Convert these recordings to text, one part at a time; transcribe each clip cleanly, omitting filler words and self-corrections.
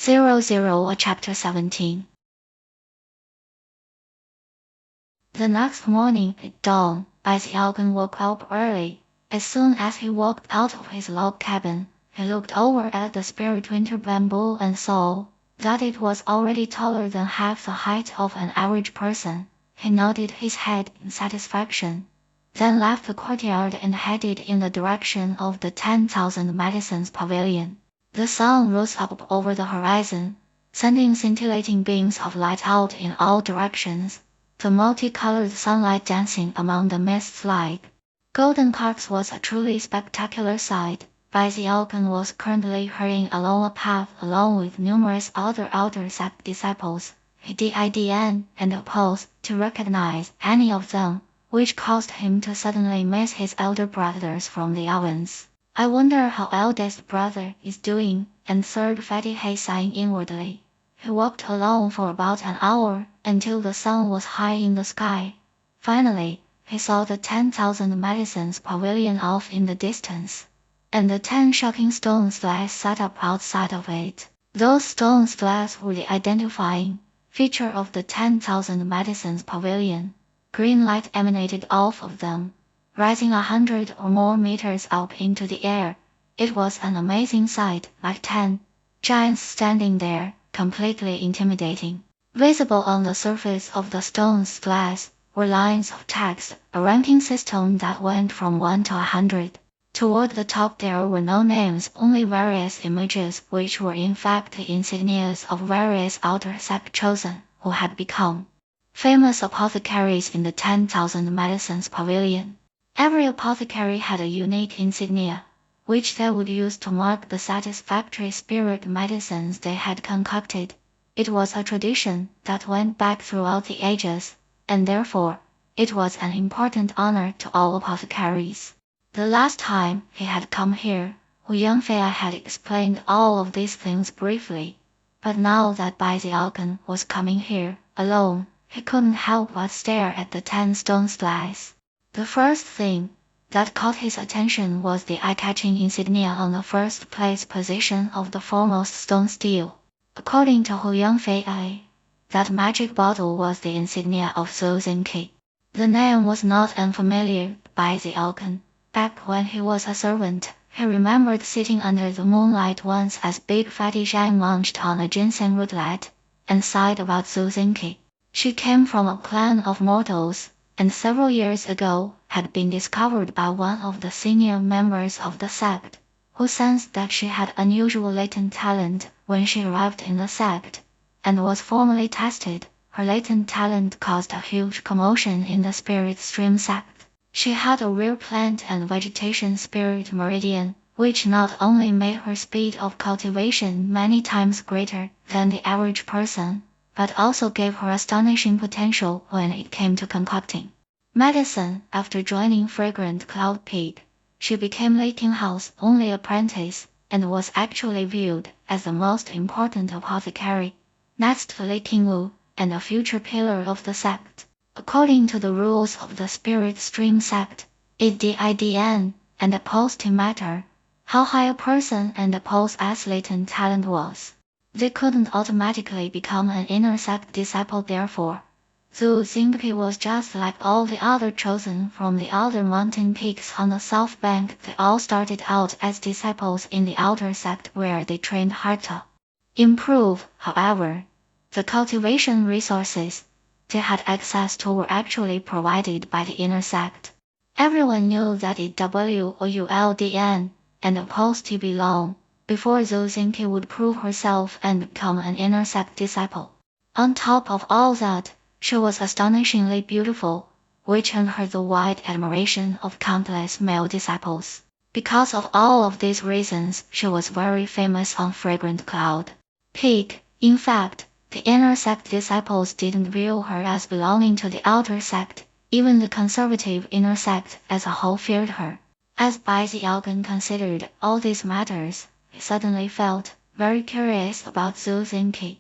00 Chapter 17. The next morning at dawn, Algan woke up early. As soon as he walked out of his log cabin, he looked over at the spirit winter bamboo and saw that it was already taller than half the height of an average person. He nodded his head in satisfaction, then left the courtyard and headed in the direction of the 10,000 Medicines Pavilion. The sun rose up over the horizon, sending scintillating beams of light out in all directions, the multicolored sunlight dancing among the mists like golden carps was a truly spectacular sight. Algan was currently hurrying along a path along with numerous other outer sect disciples. He didn't pause to recognize any of them, which caused him to suddenly miss his elder brothers from the ovens. I wonder how eldest brother is doing, and third Fatty Hay sighing inwardly. He walked along for about an hour, until the sun was high in the sky. Finally, he saw the 10,000 Medicines Pavilion off in the distance, and the 10 shocking stone slides set up outside of it. Those stone slides were the identifying feature of the 10,000 Medicines Pavilion. Green light emanated off of them, rising 100 or more meters up into the air. It was an amazing sight, like 10 giants standing there, completely intimidating. Visible on the surface of the stone slides were lines of text, a ranking system that went from 1 to 100. Toward the top there were no names, only various images, which were in fact the insignias of various outer sect chosen, who had become famous apothecaries in the 10,000 Medicines Pavilion. Every apothecary had a unique insignia, which they would use to mark the satisfactory spirit medicines they had concocted. It was a tradition that went back throughout the ages, and therefore, it was an important honor to all apothecaries. The last time he had come here, Hu Yangfei had explained all of these things briefly, but now that Algan was coming here, alone, he couldn't help but stare at the 10 stone slides. The first thing that caught his attention was the eye-catching insignia on the first place position of the foremost stone stele. According to Hu Yangfei, that magic bottle was the insignia of Zhou Zinqi. The name was not unfamiliar to Algan. Back when he was a servant, he remembered sitting under the moonlight once as Big Fatty Zhang munched on a ginseng rootlet, and sighed about Zhou Zinqi. She came from a clan of mortals, and several years ago had been discovered by one of the senior members of the sect, who sensed that she had unusual latent talent when she arrived in the sect, and was formally tested. Her latent talent caused a huge commotion in the spirit stream sect. She had a rare plant and vegetation spirit meridian, which not only made her speed of cultivation many times greater than the average person, but also gave her astonishing potential when it came to concocting medicine. After joining Fragrant Cloud Peak, she became King House only apprentice, and was actually viewed as the most important apothecary, next to King Wu, and a future pillar of the sect. According to the rules of the Spirit Stream sect, it didn't and opposed to matter how high a person and opposed as latent talent was. They couldn't automatically become an inner sect disciple. Therefore, Zhou Zinqi was just like all the other chosen from the other mountain peaks on the south bank. They all started out as disciples in the outer sect where they trained hard to improve. However, the cultivation resources they had access to were actually provided by the inner sect. Everyone knew that it would and opposed to be long before Zhou Zinqi would prove herself and become an inner sect disciple. On top of all that, she was astonishingly beautiful, which earned her the wide admiration of countless male disciples. Because of all of these reasons, she was very famous on Fragrant Cloud Peak. In fact, the inner sect disciples didn't view her as belonging to the outer sect. Even the conservative inner sect as a whole feared her. As Algan considered all these matters, he suddenly felt very curious about Zhou Zinqi.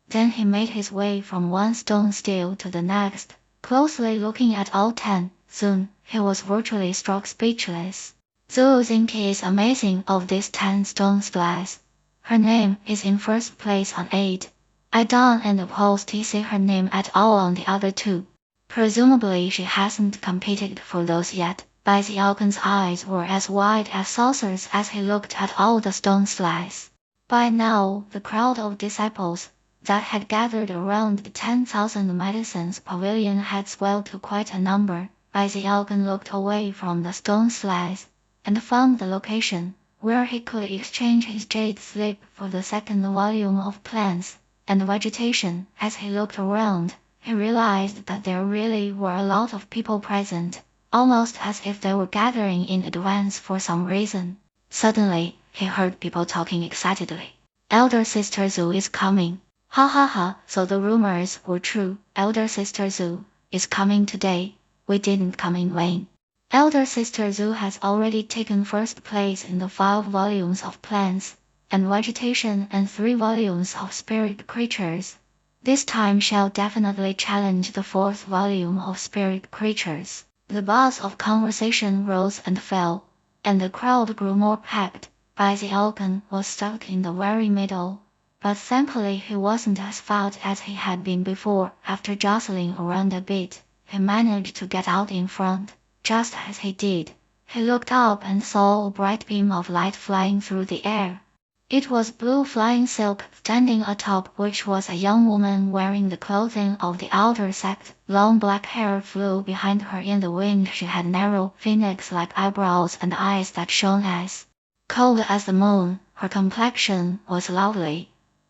Then he made his way from one stone stele to the next, closely looking at all 10. Soon, he was virtually struck speechless. Zhou Zinqi is amazing of these 10 stone slides. Her name is in first place on 8. I don't and oppose to see her name at all on the other two. Presumably she hasn't competed for those yet. Bai Xiaogen's eyes were as wide as saucers as he looked at all the stone slides. By now, the crowd of disciples that had gathered around the 10,000 medicines pavilion had swelled to quite a number. Bai Xiaogen looked away from the stone slides and found the location where he could exchange his jade slip for the second volume of Plants and Vegetation. As he looked around, he realized that there really were a lot of people present, almost as if they were gathering in advance for some reason. Suddenly, he heard people talking excitedly. Elder Sister Zhu is coming. Ha ha ha, so the rumors were true. Elder Sister Zhu is coming today. We didn't come in vain. Elder Sister Zhu has already taken first place in the 5 volumes of Plants and Vegetation and 3 volumes of Spirit Creatures. This time shall definitely challenge the 4th volume of Spirit Creatures. The buzz of conversation rose and fell, and the crowd grew more packed. Bai Xiaogen was stuck in the very middle, but thankfully he wasn't as fat as he had been before. After jostling around a bit, he managed to get out in front. Just as he did, he looked up and saw a bright beam of light flying through the air. It was blue flying silk, standing atop which was a young woman wearing the clothing of the outer sect. Long black hair flew behind her in the wind. She had narrow, phoenix-like eyebrows and eyes that shone as cold as the moon. Her complexion was lovely,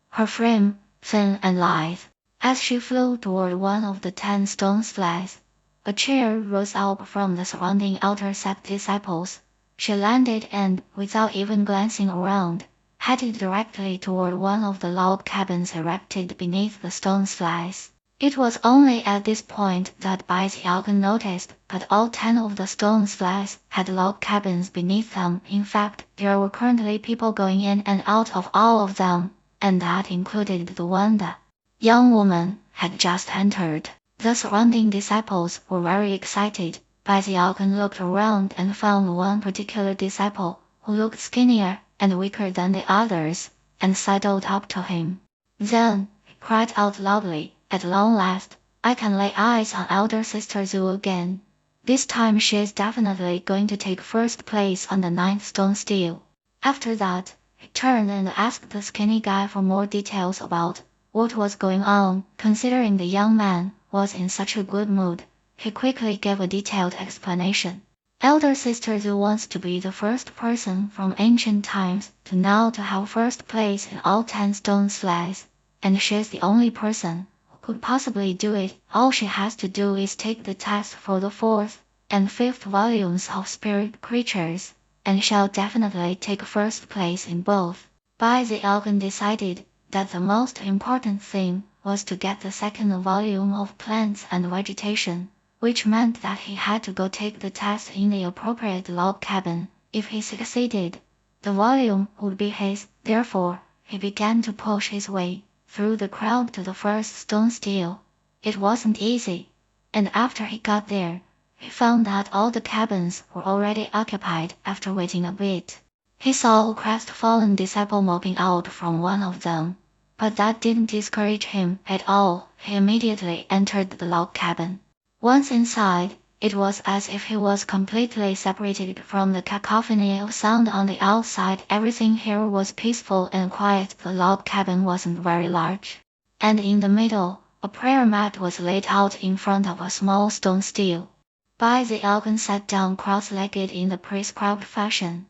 her frame thin and lithe. As she flew toward one of the 10 stone slides, a chair rose up from the surrounding outer sect disciples. She landed and, without even glancing around, headed directly toward one of the log cabins erected beneath the stone slides. It was only at this point that Bai Xiaogen noticed that all 10 of the stone slides had log cabins beneath them. In fact, there were currently people going in and out of all of them, and that included the one the young woman had just entered. The surrounding disciples were very excited. Bai Xiaogen looked around and found one particular disciple who looked skinnier and weaker than the others, and sidled up to him. Then, he cried out loudly, "At long last, I can lay eyes on Elder Sister Zhu again. This time she is definitely going to take first place on the 9th stone steel." After that, he turned and asked the skinny guy for more details about what was going on. Considering the young man was in such a good mood, he quickly gave a detailed explanation. Elder Sister Zhu wants to be the first person from ancient times to now to have first place in all 10 stone slides, and she's the only person who could possibly do it. All she has to do is take the test for the 4th and 5th volumes of Spirit Creatures, and shall definitely take first place in both. Bai Xiaogen decided that the most important thing was to get the second volume of Plants and Vegetation, which meant that he had to go take the test in the appropriate log cabin. If he succeeded, the volume would be his. Therefore, he began to push his way through the crowd to the first stone steel. It wasn't easy, and after he got there, he found that all the cabins were already occupied. After waiting a bit, he saw a crestfallen disciple moping out from one of them, but that didn't discourage him at all. He immediately entered the log cabin. Once inside, it was as if he was completely separated from the cacophony of sound on the outside. Everything here was peaceful and quiet. The log cabin wasn't very large, and in the middle, a prayer mat was laid out in front of a small stone steel. Bai Xiaogen sat down cross-legged in the prescribed fashion,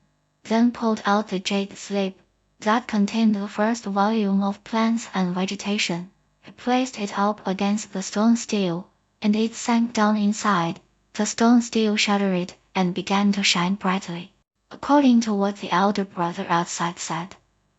then pulled out the jade slip that contained the first volume of Plants and Vegetation. He placed it up against the stone steel, and it sank down inside. The stone steel shuddered and began to shine brightly. According to what the elder brother outside said,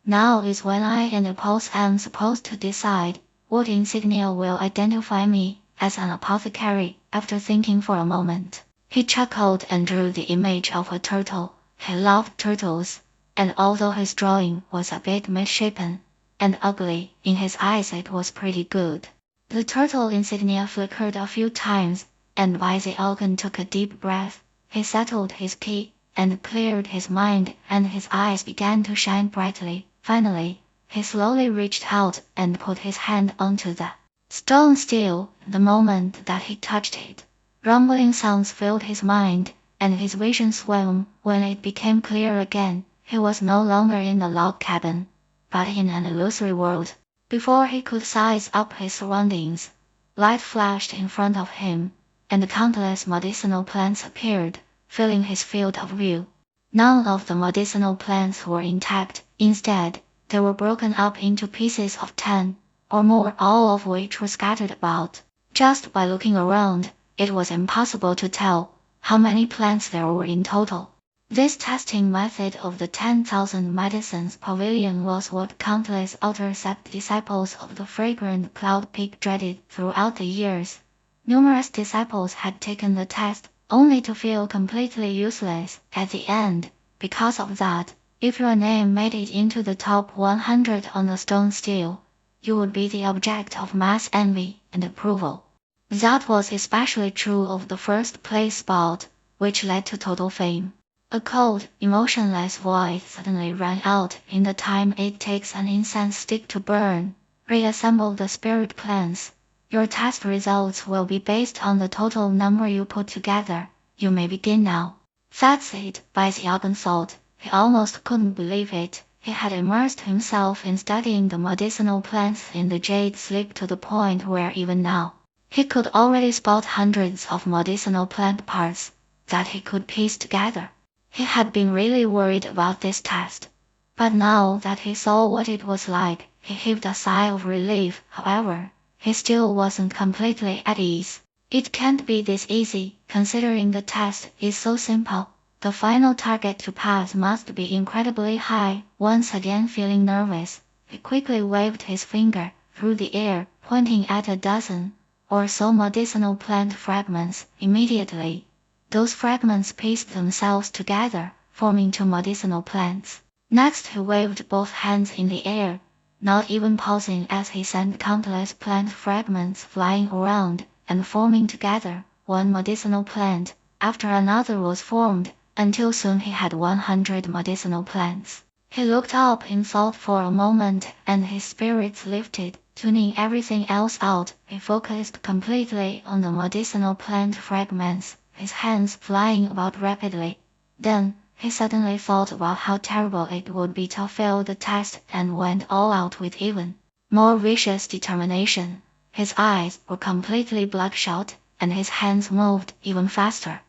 now is when I and the pulse am supposed to decide what insignia will identify me as an apothecary. After thinking for a moment, he chuckled and drew the image of a turtle. He loved turtles, and although his drawing was a bit misshapen and ugly, in his eyes it was pretty good. The turtle insignia flickered a few times, and Bai Xiaogen took a deep breath. He settled his key and cleared his mind, and his eyes began to shine brightly. Finally, he slowly reached out and put his hand onto the stone still. The moment that he touched it, rumbling sounds filled his mind, and his vision swam. When it became clear again, he was no longer in the log cabin, but in an illusory world. Before he could size up his surroundings, light flashed in front of him, and countless medicinal plants appeared, filling his field of view. None of the medicinal plants were intact. Instead, they were broken up into pieces of 10 or more, all of which were scattered about. Just by looking around, it was impossible to tell how many plants there were in total. This testing method of the 10,000 medicines pavilion was what countless outer sept disciples of the fragrant cloud peak dreaded throughout the years. Numerous disciples had taken the test, only to feel completely useless at the end. Because of that, if your name made it into the top 100 on the stone still, you would be the object of mass envy and approval. That was especially true of the first place spot, which led to total fame. A cold, emotionless voice suddenly rang out. In the time it takes an incense stick to burn, reassemble the spirit plants. Your test results will be based on the total number you put together. You may begin now. That's it, Baiziagan thought. He almost couldn't believe it. He had immersed himself in studying the medicinal plants in the jade sleep to the point where even now, he could already spot hundreds of medicinal plant parts that he could piece together. He had been really worried about this test, but now that he saw what it was like, he heaved a sigh of relief. However, he still wasn't completely at ease. It can't be this easy, considering the test is so simple. The final target to pass must be incredibly high. Once again feeling nervous, he quickly waved his finger through the air, pointing at a dozen or so medicinal plant fragments. Immediately, those fragments pieced themselves together, forming 2 medicinal plants. Next he waved both hands in the air, not even pausing as he sent countless plant fragments flying around and forming together. 1 medicinal plant after another was formed, until soon he had 100 medicinal plants. He looked up in thought for a moment, and his spirits lifted. Tuning everything else out, he focused completely on the medicinal plant fragments, his hands flying about rapidly. Then, he suddenly thought about how terrible it would be to fail the test, and went all out with even more vicious determination. His eyes were completely bloodshot, and his hands moved even faster.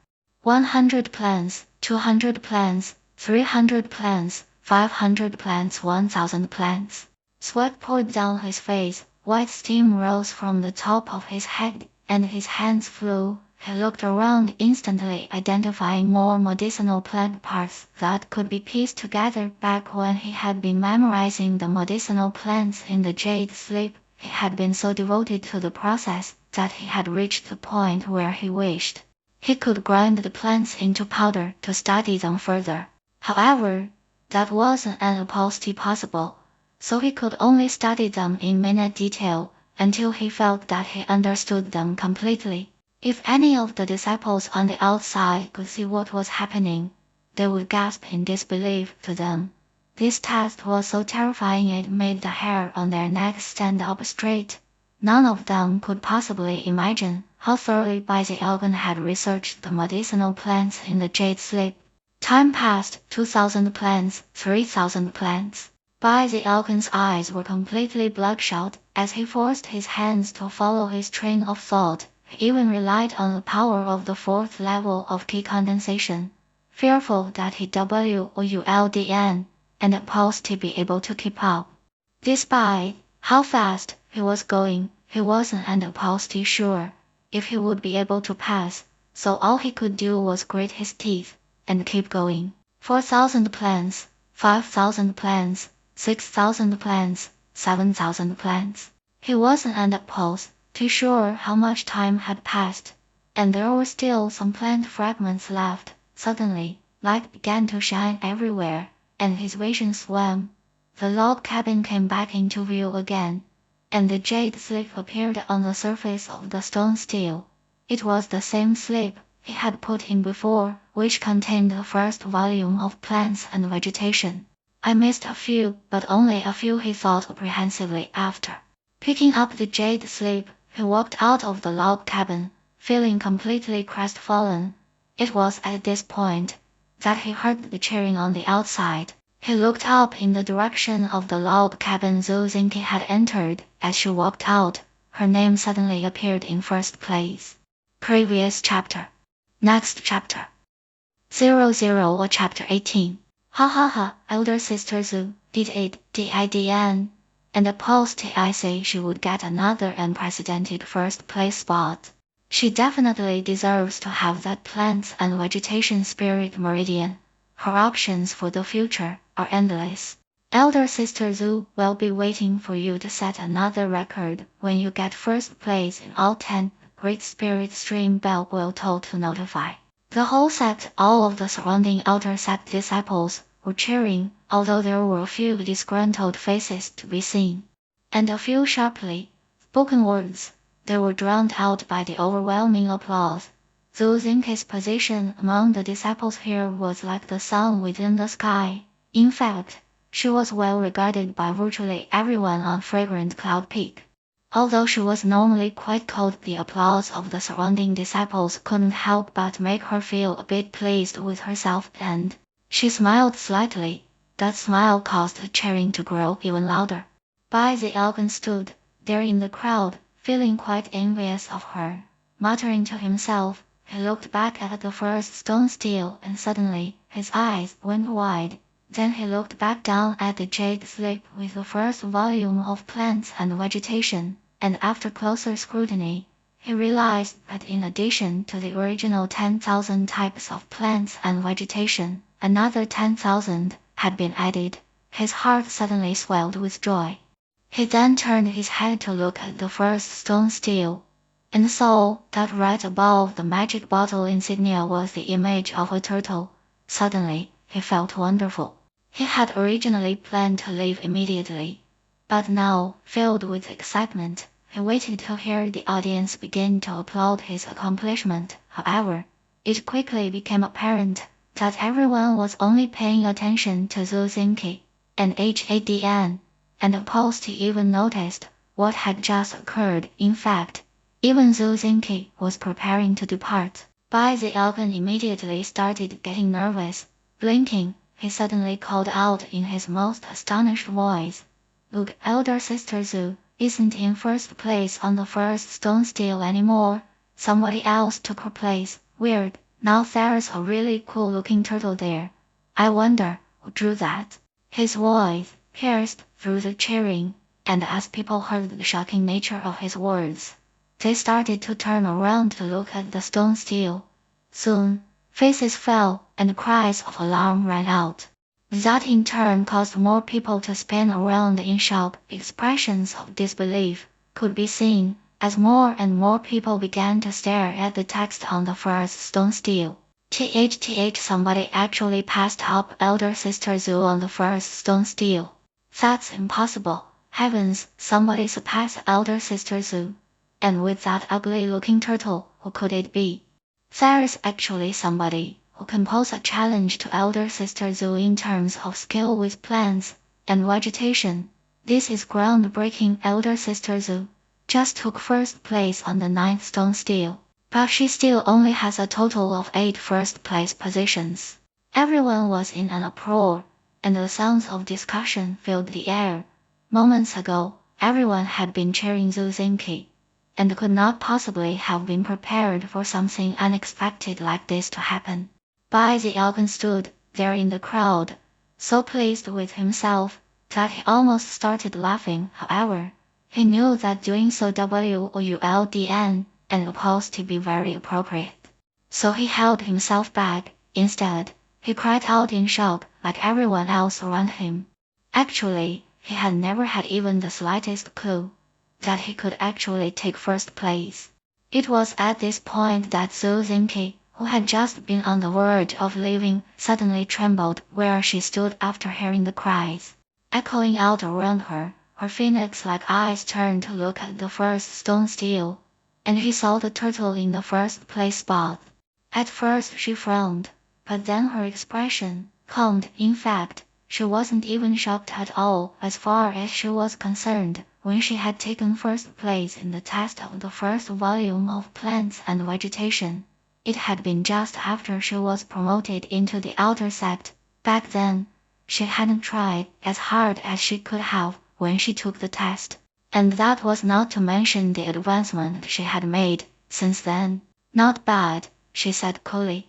100 plants, 200 plants, 300 plants, 500 plants, 1,000 plants. Sweat poured down his face, white steam rose from the top of his head, and his hands flew. He looked around, instantly identifying more medicinal plant parts that could be pieced together. Back when he had been memorizing the medicinal plants in the jade sleep, he had been so devoted to the process that he had reached the point where he wished he could grind the plants into powder to study them further. However, that wasn't an opportunity possible, so he could only study them in minute detail until he felt that he understood them completely. If any of the disciples on the outside could see what was happening, they would gasp in disbelief. To them, this test was so terrifying it made the hair on their necks stand up straight. None of them could possibly imagine how thoroughly Baiziagan had researched the medicinal plants in the jade sleep. Time passed. 2,000 plants, 3,000 plants. Baiziagan's eyes were completely bloodshot as he forced his hands to follow his train of thought. He even relied on the power of the 4th level of key condensation, fearful that he would and pause to be able to keep up. Despite how fast he was going, he wasn't and opposed sure if he would be able to pass, so all he could do was grit his teeth and keep going. 4,000 plants, 5,000 plants, 6,000 plants, 7,000 plants. He wasn't and opposed sure how much time had passed, and there were still some plant fragments left. Suddenly, light began to shine everywhere, and his vision swam. The log cabin came back into view again, and the jade slip appeared on the surface of the stone still. It was the same slip he had put in before, which contained the first volume of plants and vegetation. I missed a few, but only a few, he thought apprehensively after. Picking up the jade slip, he walked out of the log cabin, feeling completely crestfallen. It was at this point that he heard the cheering on the outside. He looked up in the direction of the log cabin Zozinki had entered. As she walked out, her name suddenly appeared in first place. Previous chapter. Next chapter. 00 or chapter 18. Ha ha ha, elder sister Zu, didn. And opposed I say she would get another unprecedented first place spot. She definitely deserves to have that plants and vegetation spirit meridian. Her options for the future are endless. Elder sister Zu will be waiting for you to set another record when you get first place in all 10. Great Spirit Stream bell will toll to notify. The whole sect, all of the surrounding outer sect disciples, were cheering, although there were a few disgruntled faces to be seen. And a few sharply spoken words. They were drowned out by the overwhelming applause. Zuzinki's position among the disciples here was like the sun within the sky. In fact, she was well regarded by virtually everyone on Fragrant Cloud Peak. Although she was normally quite cold, the applause of the surrounding disciples couldn't help but make her feel a bit pleased with herself, and she smiled slightly. That smile caused the cheering to grow even louder. Bai Zielgan stood there in the crowd, feeling quite envious of her. Muttering to himself, he looked back at the first stone stele and suddenly his eyes went wide. Then he looked back down at the jade slip with the first volume of plants and vegetation, and after closer scrutiny, he realized that in addition to the original 10,000 types of plants and vegetation, another 10,000 had been added. His heart suddenly swelled with joy. He then turned his head to look at the first stone stele, and saw that right above the magic bottle insignia was the image of a turtle. Suddenly, he felt wonderful. He had originally planned to leave immediately, but now, filled with excitement, he waited to hear the audience begin to applaud his accomplishment. However, it quickly became apparent that everyone was only paying attention to Zuzinki and Hadn, and opposed. He even noticed what had just occurred. In fact, even Zuzinki was preparing to depart. Bai Zielgan immediately started getting nervous. Blinking, he suddenly called out in his most astonished voice, "Look, elder sister Zu isn't in first place on the first stone stele anymore. Somebody else took her place. Weird. Now there's a really cool looking turtle there. I wonder who drew that." His voice pierced through the cheering, and as people heard the shocking nature of his words, they started to turn around to look at the stone stele. Soon, faces fell, and cries of alarm rang out. That in turn caused more people to spin around in shock. Expressions of disbelief could be seen as more and more people began to stare at the text on the first stone stele. Somebody actually passed up elder sister Zu on the first stone stele. That's impossible. Heavens, somebody surpassed elder sister Zu. And with that ugly looking turtle, who could it be? There's actually somebody who can pose a challenge to elder sister Zu in terms of skill with plants and vegetation. This is groundbreaking. Elder sister Zu just took first place on the 9th stone stele, but she still only has a total of 8 first place positions. Everyone was in an uproar, and the sounds of discussion filled the air. Moments ago, everyone had been cheering Zuzinki, and could not possibly have been prepared for something unexpected like this to happen. Bai Zielgan stood there in the crowd, so pleased with himself that he almost started laughing. However, he knew that doing so would and opposed to be very appropriate. So he held himself back. Instead, he cried out in shock like everyone else around him. Actually, he had never had even the slightest clue that he could actually take first place. It was at this point that Zuzinki, who had just been on the verge of leaving, suddenly trembled where she stood after hearing the cries echoing out around her. Her phoenix-like eyes turned to look at the first stone stele, and he saw the turtle in the first place spot. At first she frowned, but then her expression calmed. In fact, she wasn't even shocked at all as far as she was concerned when she had taken first place in the test of the first volume of Plants and Vegetation. It had been just after she was promoted into the outer sect. Back then, she hadn't tried as hard as she could have when she took the test. And that was not to mention the advancement she had made since then. Not bad, she said coolly.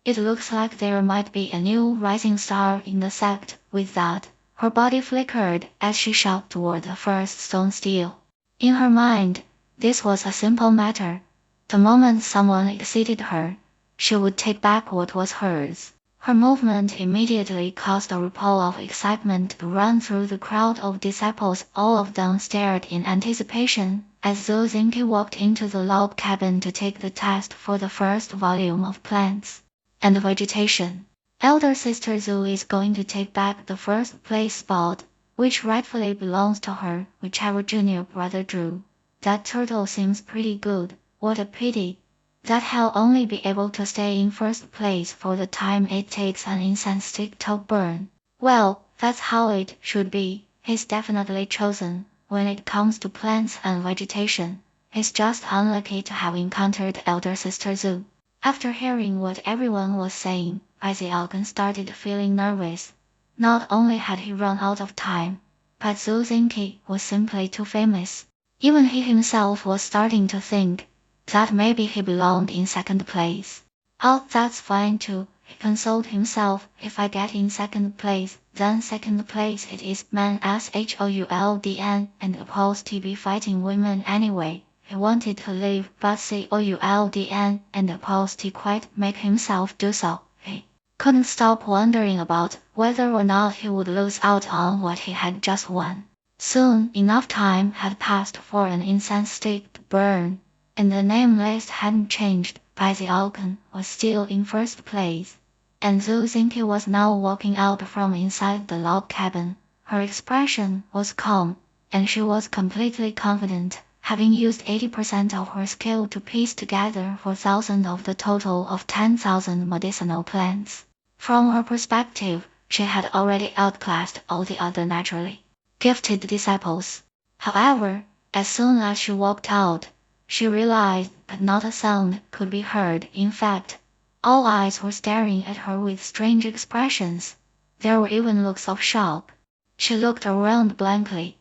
It looks like there might be a new rising star in the sect. With that, her body flickered as she shot toward the first stone stele. In her mind, this was a simple matter. The moment someone exceeded her, she would take back what was hers. Her movement immediately caused a ripple of excitement to run through the crowd of disciples. All of them stared in anticipation as Zozinki walked into the log cabin to take the test for the first volume of Plants and Vegetation. Elder Sister Zhu is going to take back the first place spot, which rightfully belongs to her, whichever junior brother drew. That turtle seems pretty good. What a pity that he'll only be able to stay in first place for the time it takes an incense stick to burn. Well, that's how it should be. He's definitely chosen. When it comes to plants and vegetation, he's just unlucky to have encountered Elder Sister Zhu. After hearing what everyone was saying, Algan started feeling nervous. Not only had he run out of time, but Zozinki was simply too famous. Even he himself was starting to think that maybe he belonged in second place. Oh, that's fine too, he consoled himself. If I get in second place, then second place it is. Men SHOULDN and opposed to be fighting women anyway. He wanted to leave, but COULDN and opposed to quite make himself do so. He couldn't stop wondering about whether or not he would lose out on what he had just won. Soon enough time had passed for an incense stick to burn, and the name list hadn't changed. Algan was still in first place, and Zozinki was now walking out from inside the log cabin. Her expression was calm, and she was completely confident, having used 80% of her skill to piece together 4,000 of the total of 10,000 medicinal plants. From her perspective, she had already outclassed all the other naturally gifted disciples. However, as soon as she walked out, she realized that not a sound could be heard. In fact, all eyes were staring at her with strange expressions. There were even looks of shock. She looked around blankly,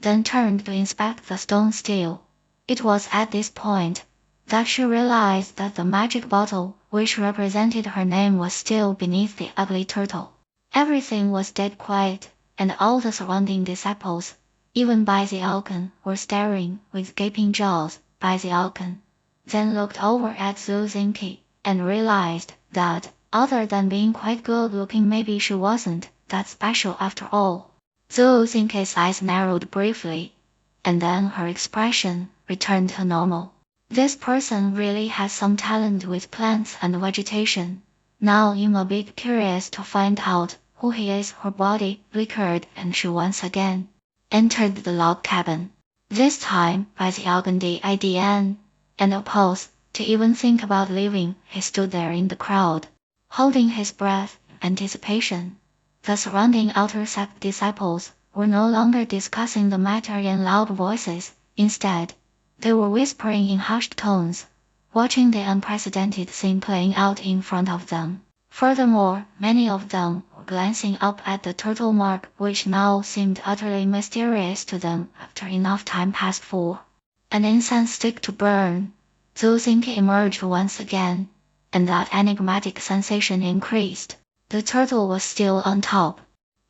then turned to inspect the stone stele. It was at this point that she realized that the magic bottle, which represented her name, was still beneath the ugly turtle. Everything was dead quiet, and all the surrounding disciples, even Algan, were staring with gaping jaws. Algan then looked over at Zozinki and realized that, other than being quite good looking, maybe she wasn't that special after all. Zozinki's eyes narrowed briefly, and then her expression returned to normal. This person really has some talent with plants and vegetation. Now I'm a bit curious to find out who he is. Her body flickered and she once again entered the log cabin. This time by the Algan DIDN, and opposed to even think about leaving, he stood there in the crowd, holding his breath in anticipation. The surrounding outer sect disciples were no longer discussing the matter in loud voices. Instead, they were whispering in hushed tones, watching the unprecedented scene playing out in front of them. Furthermore, many of them were glancing up at the turtle mark, which now seemed utterly mysterious to them after enough time passed for an incense stick to burn. Zozinki emerged once again, and that enigmatic sensation increased. The turtle was still on top.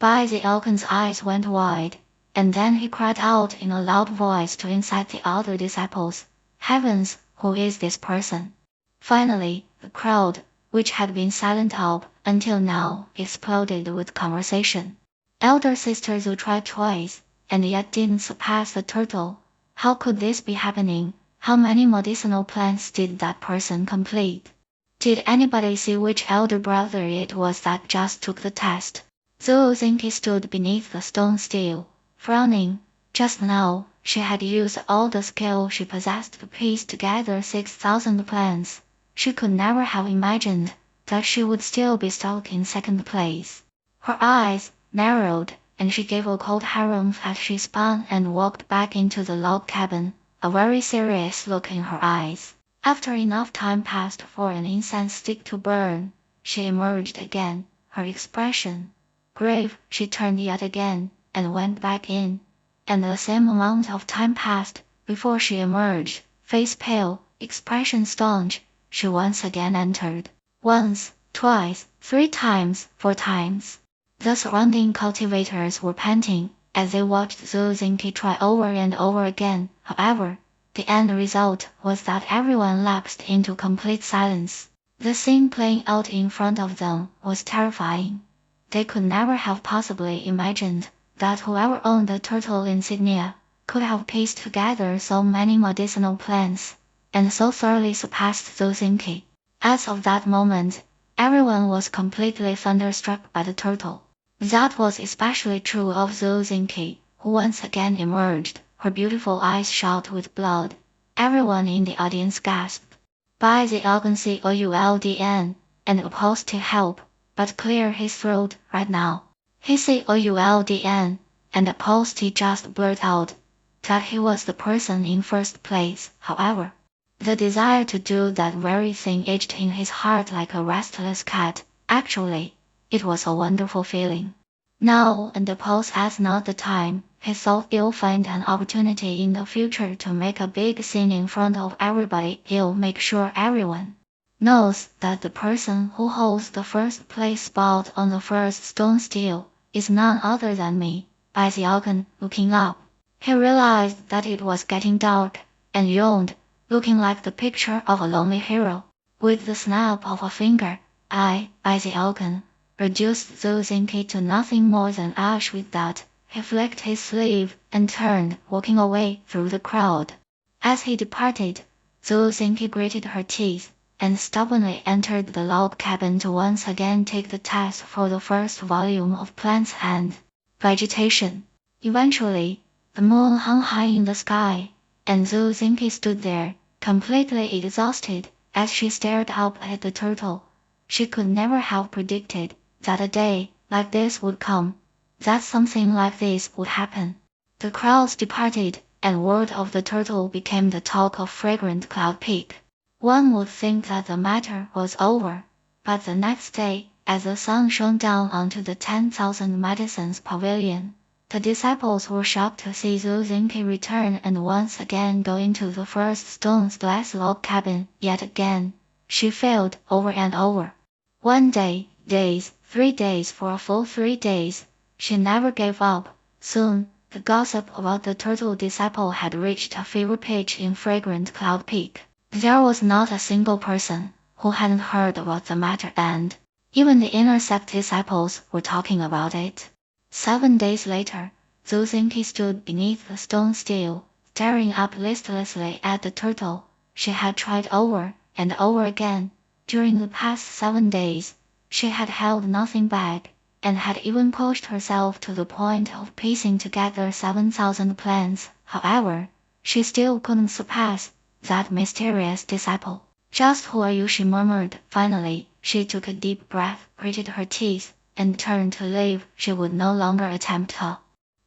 Algan's eyes went wide, and then he cried out in a loud voice to incite the other disciples, "Heavens, who is this person?" Finally, the crowd, which had been silent up until now, exploded with conversation. Elder Sister Zhu tried twice, and yet didn't surpass the turtle. How could this be happening? How many medicinal plants did that person complete? Did anybody see which elder brother it was that just took the test? Zozinki stood beneath the stone stele, frowning. Just now, she had used all the skill she possessed to piece together 6,000 plants. She could never have imagined that she would still be stuck in second place. Her eyes, narrowed, and she gave a cold harumph as she spun and walked back into the log cabin, a very serious look in her eyes. After enough time passed for an incense stick to burn, she emerged again, her expression grave. She turned yet again, and went back in, and the same amount of time passed before she emerged, face pale, expression staunch. She once again entered. Once, twice, 3 times, 4 times. The surrounding cultivators were panting as they watched Zuzinki try over and over again. However, the end result was that everyone lapsed into complete silence. The scene playing out in front of them was terrifying. They could never have possibly imagined that whoever owned the turtle insignia could have pieced together so many medicinal plants, and so thoroughly surpassed Zuzinki. As of that moment, everyone was completely thunderstruck by the turtle. That was especially true of Zuzinki, who once again emerged, her beautiful eyes shot with blood. Everyone in the audience gasped. By the Coulden, and opposed to help, but clear his throat right now. He said Coulden, and opposed to just blurt out that he was the person in first place. However, the desire to do that very thing itched in his heart like a restless cat. Actually, it was a wonderful feeling. Now and oppose as not the time. He thought he'll find an opportunity in the future to make a big scene in front of everybody. He'll make sure everyone knows that the person who holds the first place spot on the first stone still is none other than me. By the Alkan, looking up, he realized that it was getting dark, and yawned, looking like the picture of a lonely hero. With the snap of a finger, by the Alkan, reduced Zuzinki to nothing more than ash. With that, he flicked his sleeve and turned, walking away through the crowd. As he departed, Zuzinki gritted her teeth and stubbornly entered the log cabin to once again take the test for the first volume of Plants and Vegetation. Eventually, the moon hung high in the sky, and Zuzinki stood there, completely exhausted, as she stared up at the turtle. She could never have predicted that a day like this would come, that something like this would happen. The crowds departed, and word of the turtle became the talk of Fragrant Cloud Peak. One would think that the matter was over, but the next day, as the sun shone down onto the 10,000 Medicines Pavilion, the disciples were shocked to see Zuzinki return and once again go into the first stone-glass log cabin. Yet again, she failed over and over. 1 day, days, 3 days, for a full 3 days. She never gave up. Soon, the gossip about the turtle disciple had reached a fever pitch in Fragrant Cloud Peak. There was not a single person who hadn't heard about the matter, and even the inner sect disciples were talking about it. 7 days later, Zuzinki stood beneath the stone still, staring up listlessly at the turtle. She had tried over and over again. During the past 7 days, she had held nothing back, and had even pushed herself to the point of piecing together 7,000 plants. However, she still couldn't surpass that mysterious disciple. Just who are you? She murmured. Finally, she took a deep breath, gritted her teeth, and turned to leave. She would no longer attempt to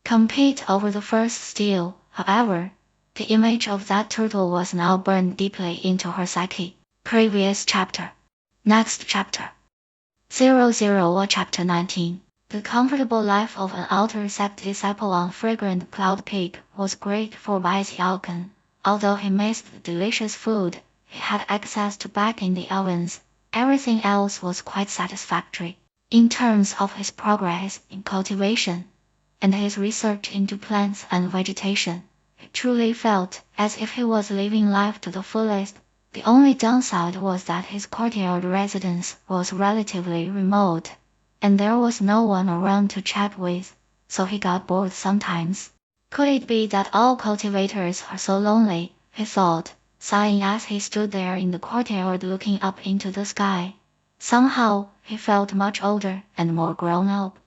compete over the first steal. However, the image of that turtle was now burned deeply into her psyche. Previous chapter. Next chapter. 00 or chapter 19. The comfortable life of an outer sect disciple on Fragrant Cloud Peak was great for Bai Xiaokan. Although he missed the delicious food he had access to back in the ovens, everything else was quite satisfactory. In terms of his progress in cultivation and his research into plants and vegetation, he truly felt as if he was living life to the fullest. The only downside was that his courtyard residence was relatively remote, and there was no one around to chat with, so he got bored sometimes. Could it be that all cultivators are so lonely? He thought, sighing as he stood there in the courtyard looking up into the sky. Somehow, he felt much older and more grown up.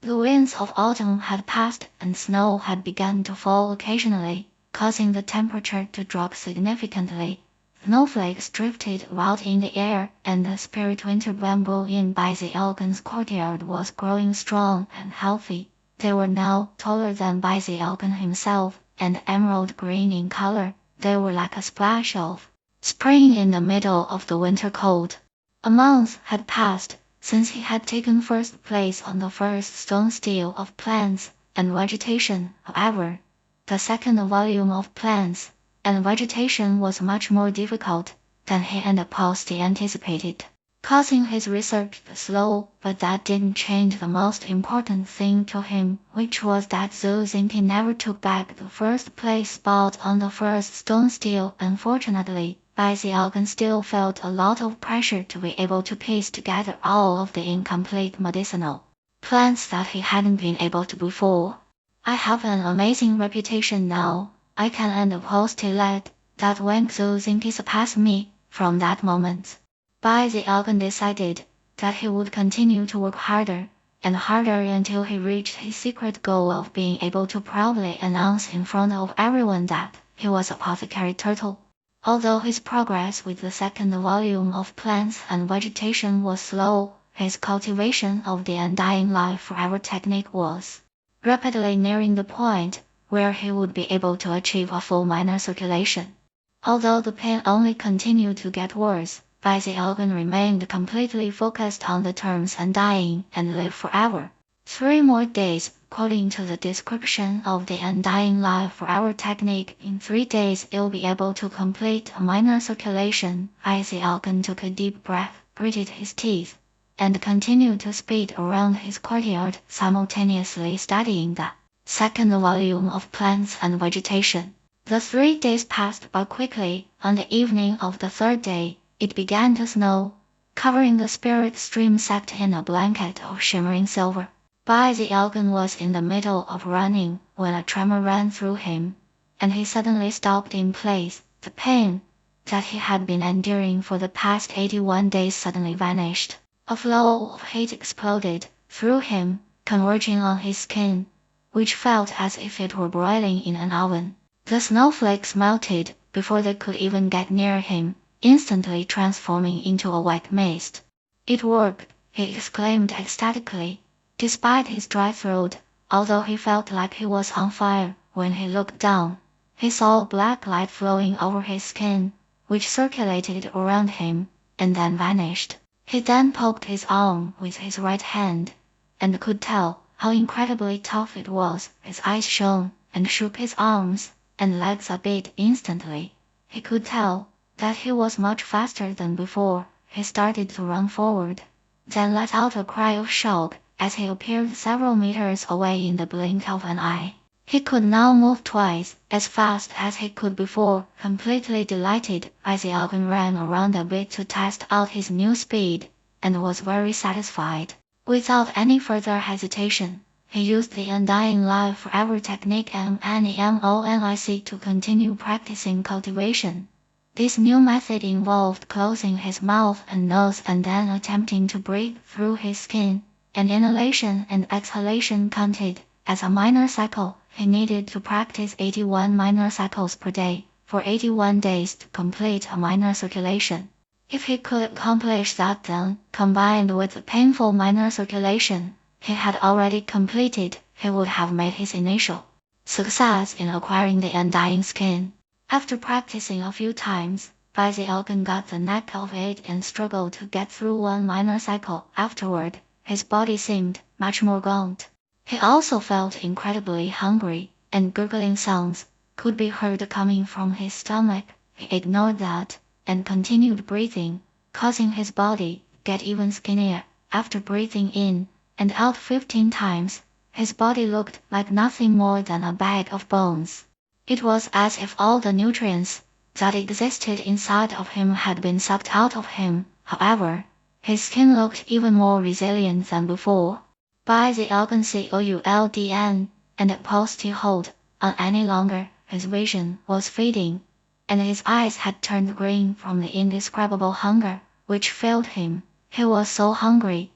The winds of autumn had passed and snow had begun to fall occasionally, causing the temperature to drop significantly. Snowflakes drifted about in the air, and the spirit winter bamboo in by the Elgin's courtyard was growing strong and healthy. They were now taller than by the Elgin himself, and emerald green in color. They were like a splash of spring in the middle of the winter cold. A month had passed since he had taken first place on the first stone stele of plants and vegetation. However, the second volume of plants and vegetation was much more difficult than he and Posty anticipated, causing his research to slow, but that didn't change the most important thing to him, which was that Zozinki never took back the first place spot on the first stone stele. Unfortunately, Baisi Algan still felt a lot of pressure to be able to piece together all of the incomplete medicinal plants that he hadn't been able to before. I have an amazing reputation now, I can and postulate that when Zozinki surpassed me. From that moment, Baisi Algan decided that he would continue to work harder and harder until he reached his secret goal of being able to proudly announce in front of everyone that he was Apothecary Turtle. Although his progress with the second volume of plants and vegetation was slow, his cultivation of the undying life forever technique was rapidly nearing the point where he would be able to achieve a full minor circulation. Although the pain only continued to get worse, Baisi Algan remained completely focused on the terms undying and live forever. 3 more days, according to the description of the undying life forever technique. In 3 days you'll be able to complete a minor circulation. Baisi Algan took a deep breath, gritted his teeth, and continued to speed around his courtyard, simultaneously studying the second volume of plants and vegetation. The 3 days passed by quickly. On the evening of the 3rd day, it began to snow, covering the spirit stream sacked in a blanket of shimmering silver. Baisi Algan was in the middle of running when a tremor ran through him, and he suddenly stopped in place. The pain that he had been enduring for the past 81 days suddenly vanished. A flow of heat exploded through him, converging on his skin, which felt as if it were broiling in an oven. The snowflakes melted before they could even get near him, instantly transforming into a white mist. It worked, he exclaimed ecstatically. Despite his dry throat, although he felt like he was on fire, when he looked down, he saw a black light flowing over his skin, which circulated around him, and then vanished. He then poked his arm with his right hand, and could tell how incredibly tough it was. His eyes shone, and shook his arms and legs a bit instantly. He could tell that he was much faster than before. He started to run forward, then let out a cry of shock as he appeared several meters away in the blink of an eye. He could now move twice as fast as he could before. Completely delighted, Baisi Algan ran around a bit to test out his new speed, and was very satisfied. Without any further hesitation, he used the Undying Life Forever technique MNEMONIC to continue practicing cultivation. This new method involved closing his mouth and nose and then attempting to breathe through his skin, and inhalation and exhalation counted as a minor cycle. He needed to practice 81 minor cycles per day for 81 days to complete a minor circulation. If he could accomplish that, then, combined with the painful minor circulation he had already completed, he would have made his initial success in acquiring the undying skin. After practicing a few times, Baisi Algan got the knack of it and struggled to get through one minor cycle. Afterward, his body seemed much more gaunt. He also felt incredibly hungry, and gurgling sounds could be heard coming from his stomach. He ignored that and continued breathing, causing his body to get even skinnier. After breathing in and out 15 times, his body looked like nothing more than a bag of bones. It was as if all the nutrients that existed inside of him had been sucked out of him. However, his skin looked even more resilient than before. Baisi Algan COULDN, and Posty hold on any longer. His vision was fading, and his eyes had turned green from the indescribable hunger which filled him. He was so hungry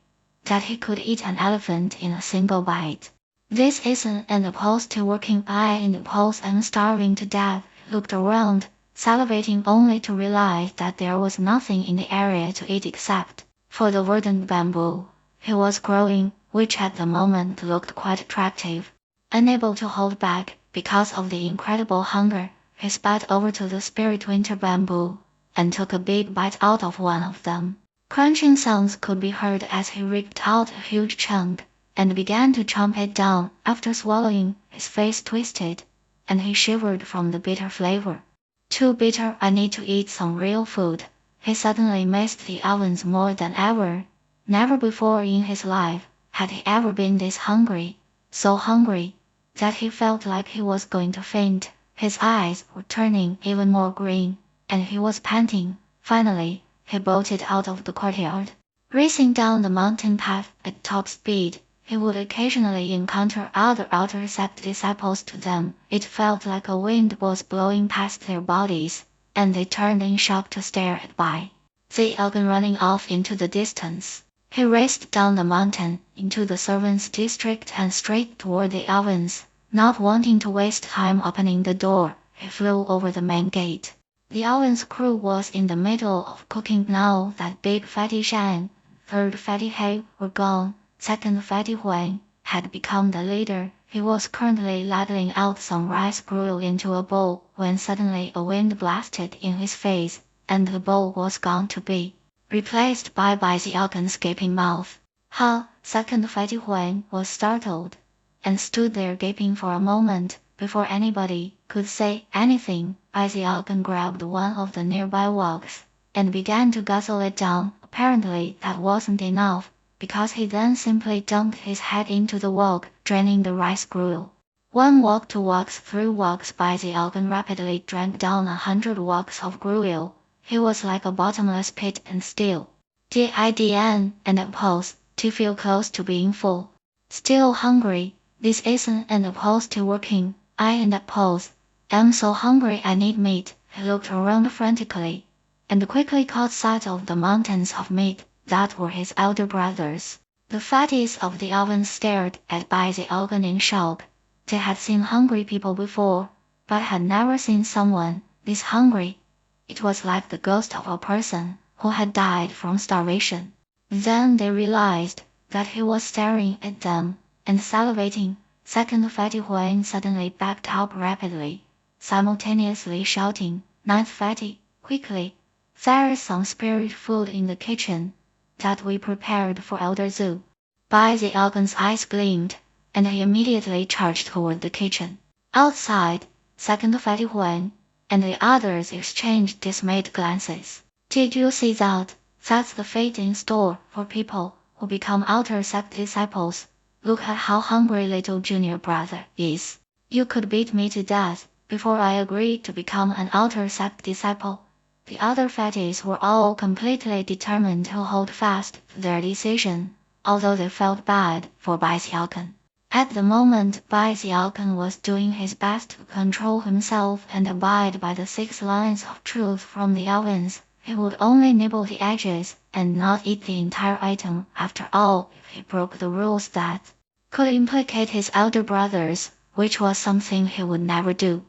that he could eat an elephant in a single bite. This isn't an opposed to working. I in the pose am starving to death. Looked around, salivating only to realize that there was nothing in the area to eat except for the verdant bamboo. He was growing, which at the moment looked quite attractive. Unable to hold back because of the incredible hunger, he spat over to the spirit winter bamboo and took a big bite out of one of them. Crunching sounds could be heard as he ripped out a huge chunk and began to chomp it down. After swallowing, his face twisted, and he shivered from the bitter flavor. Too bitter, I need to eat some real food. He suddenly missed the ovens more than ever. Never before in his life had he ever been this hungry, so hungry that he felt like he was going to faint. His eyes were turning even more green, and he was panting. Finally, he bolted out of the courtyard. Racing down the mountain path at top speed, he would occasionally encounter other outer sect disciples. To them, it felt like a wind was blowing past their bodies, and they turned in shock to stare at the Elgin running off into the distance. He raced down the mountain, into the servants' district and straight toward the ovens. Not wanting to waste time opening the door, he flew over the main gate. The ovens crew was in the middle of cooking now that Big Fatty Shan, Third Fatty Hay were gone. Second Fatty Huang had become the leader. He was currently ladling out some rice gruel into a bowl when suddenly a wind blasted in his face, and the bowl was gone to be replaced by the Elgin's gaping mouth. Ha! Second Fatty Huang was startled, and stood there gaping for a moment before anybody could say anything. The Elgin grabbed one of the nearby wogs and began to guzzle it down. Apparently that wasn't enough, because he then simply dunked his head into the wok, draining the rice gruel. 1 wok, 2 woks, 3 woks. The Elgin rapidly drank down 100 woks of gruel. He was like a bottomless pit and still didn't oppose to feel close to being full. Still hungry, this isn't an oppose to working. I and oppose. I'm so hungry I need meat. He looked around frantically, and quickly caught sight of the mountains of meat that were his elder brothers. The fatties of the oven stared at the Elgin in shock. They had seen hungry people before, but had never seen someone this hungry. It was like the ghost of a person who had died from starvation. Then they realized that he was staring at them and salivating. Second Fatty Huang suddenly backed up rapidly, simultaneously shouting, Ninth Fatty, quickly! There's some spirit food in the kitchen that we prepared for Elder Zhu. The Elgin's eyes gleamed, and he immediately charged toward the kitchen. Outside, Second Fatty Huang and the others exchanged dismayed glances. Did you see that? That's the fate in store for people who become outer sect disciples. Look at how hungry little junior brother is. You could beat me to death before I agreed to become an outer sect disciple. The other fatties were all completely determined to hold fast to their decision, although they felt bad for Bai Xiaokan. At the moment, Bai Xiaokan was doing his best to control himself and abide by the 6 lines of truth from the ovens. He would only nibble the edges and not eat the entire item. After all, if he broke the rules that could implicate his elder brothers, which was something he would never do.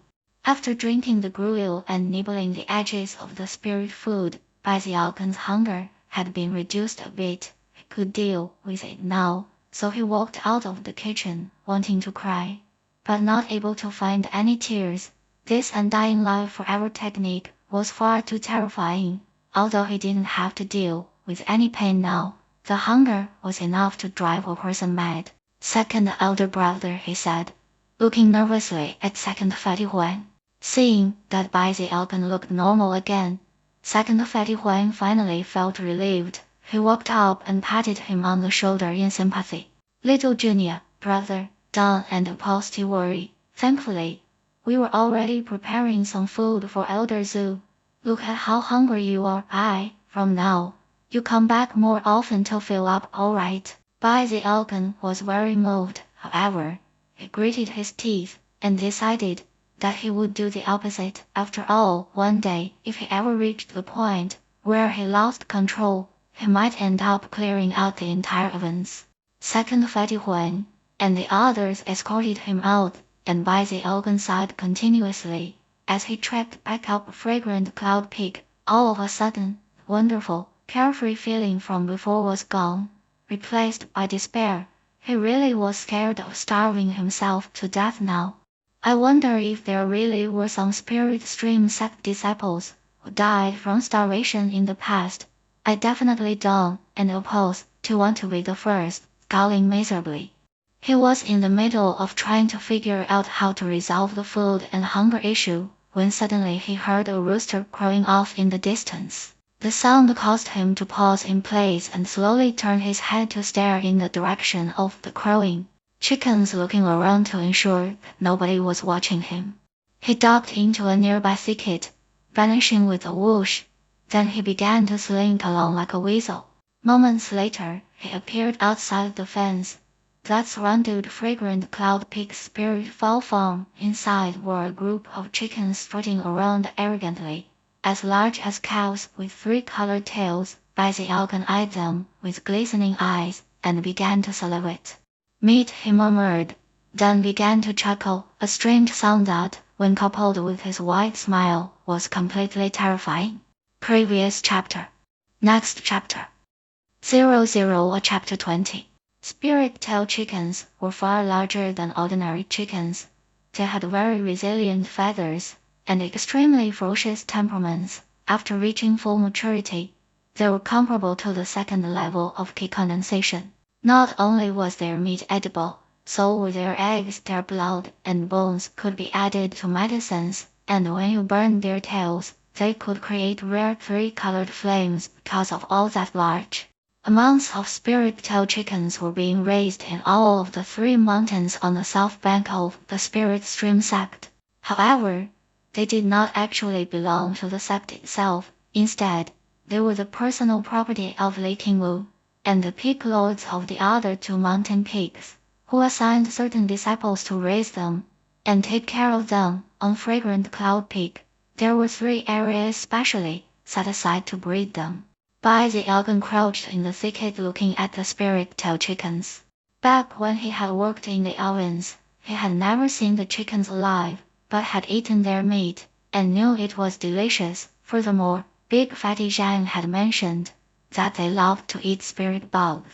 After drinking the gruel and nibbling the edges of the spirit food, Bai Xiaokan's hunger had been reduced a bit. He could deal with it now, so he walked out of the kitchen, wanting to cry, but not able to find any tears. This undying life forever technique was far too terrifying. Although he didn't have to deal with any pain now, the hunger was enough to drive a person mad. Second elder brother, he said, looking nervously at Second Fatty Huang. Seeing that Bai Elgin looked normal again, Second Fatty Huang finally felt relieved. He walked up and patted him on the shoulder in sympathy. Little junior brother, don't opposed to worry. Thankfully, we were already preparing some food for Elder Zhu. Look at how hungry you are. From now, you come back more often to fill up, alright? Bai Elgin was very moved. However, he gritted his teeth and decided that he would do the opposite. After all, one day, if he ever reached the point where he lost control, he might end up clearing out the entire ovens. Second Fatty Huang and the others escorted him out, and Bai Elgin sighed continuously. as he tracked back up a fragrant cloud peak. All of a sudden, wonderful, carefree feeling from before was gone, replaced by despair. He really was scared of starving himself to death now. I wonder if there really were some spirit stream sect disciples who died from starvation in the past. I definitely don't, and oppose, to want to be the first, scowling miserably. He was in the middle of trying to figure out how to resolve the food and hunger issue, when suddenly he heard a rooster crowing off in the distance. The sound caused him to pause in place and slowly turn his head to stare in the direction of the crowing. Chickens looking around to ensure that nobody was watching him. He ducked into a nearby thicket, vanishing with a whoosh. Then he began to slink along like a weasel. Moments later, he appeared outside the fence that surrounded fragrant cloud peak spirit fall farm. Inside were a group of chickens strutting around arrogantly, as large as cows with three-colored tails. Busy Alkan eyed them with glistening eyes and began to salivate. Meat, he murmured, then began to chuckle, a strange sound that, when coupled with his wide smile, was completely terrifying. Previous chapter. Next chapter. 00 or chapter 20. Spirit-tail chickens were far larger than ordinary chickens. They had very resilient feathers and extremely ferocious temperaments. After reaching full maturity, they were comparable to the second level of key condensation. Not only was their meat edible, so were their eggs. Their blood and bones could be added to medicines, and when you burned their tails, they could create rare three-colored flames because of all that large amounts of spirit-tail chickens were being raised in all of the three mountains on the south bank of the Spirit Stream sect. However, they did not actually belong to the sect itself. Instead, they were the personal property of Lei Qingwu and the peak lords of the other two mountain peaks, who assigned certain disciples to raise them and take care of them. On Fragrant Cloud Peak, there were 3 areas specially set aside to breed them. The Algon crouched in the thicket looking at the spirit-tail chickens. Back when he had worked in the ovens, he had never seen the chickens alive, but had eaten their meat, and knew it was delicious. Furthermore, Big Fatty Zhang had mentioned that they loved to eat spirit bugs.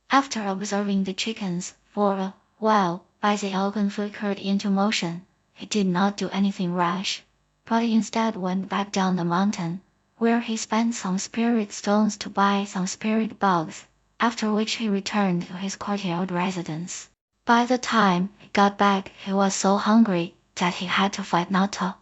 After observing the chickens for a while, the Algon flickered into motion. He did not do anything rash, but instead went back down the mountain, where he spent some spirit stones to buy some spirit bugs, after which he returned to his courtyard residence. By the time he got back, he was so hungry that he had to fight not to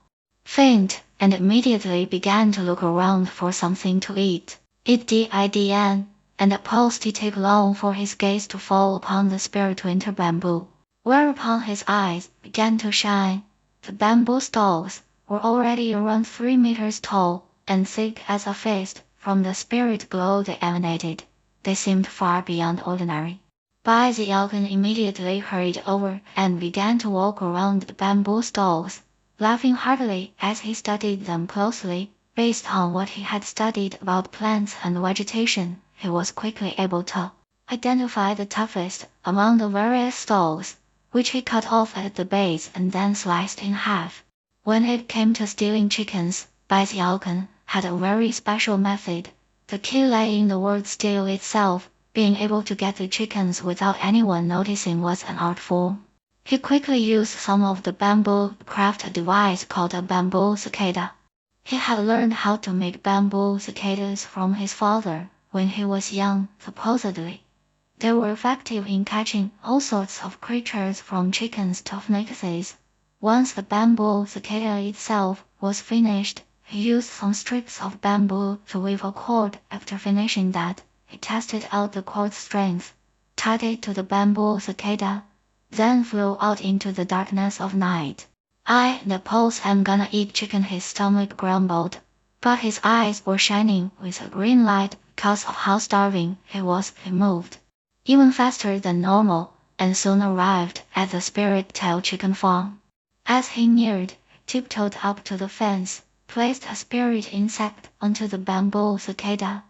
faint, and immediately began to look around for something to eat. It didn't, and a pause did take long for his gaze to fall upon the spirit winter bamboo, whereupon his eyes began to shine. The bamboo stalks were already around 3 meters tall, and thick as a fist. From the spirit glow they emanated, they seemed far beyond ordinary. The Algon immediately hurried over and began to walk around the bamboo stalks, laughing heartily as he studied them closely. Based on what he had studied about plants and vegetation, he was quickly able to identify the toughest among the various stalks, which he cut off at the base and then sliced in half. When it came to stealing chickens, the Algon had a very special method. The key lay in the word steal itself. Being able to get the chickens without anyone noticing was an art form. He quickly used some of the bamboo to craft a device called a bamboo cicada. He had learned how to make bamboo cicadas from his father when he was young, supposedly. They were effective in catching all sorts of creatures from chickens to phoenixes. Once the bamboo cicada itself was finished, he used some strips of bamboo to weave a cord. After finishing that, he tested out the cord's strength, tied it to the bamboo cicada, then flew out into the darkness of night. I'm gonna eat chicken, his stomach grumbled, but his eyes were shining with a green light because of how starving he was. He moved even faster than normal, and soon arrived at the spirit-tail chicken farm. As he neared, tiptoed up to the fence, placed a spirit insect onto the bamboo cicada,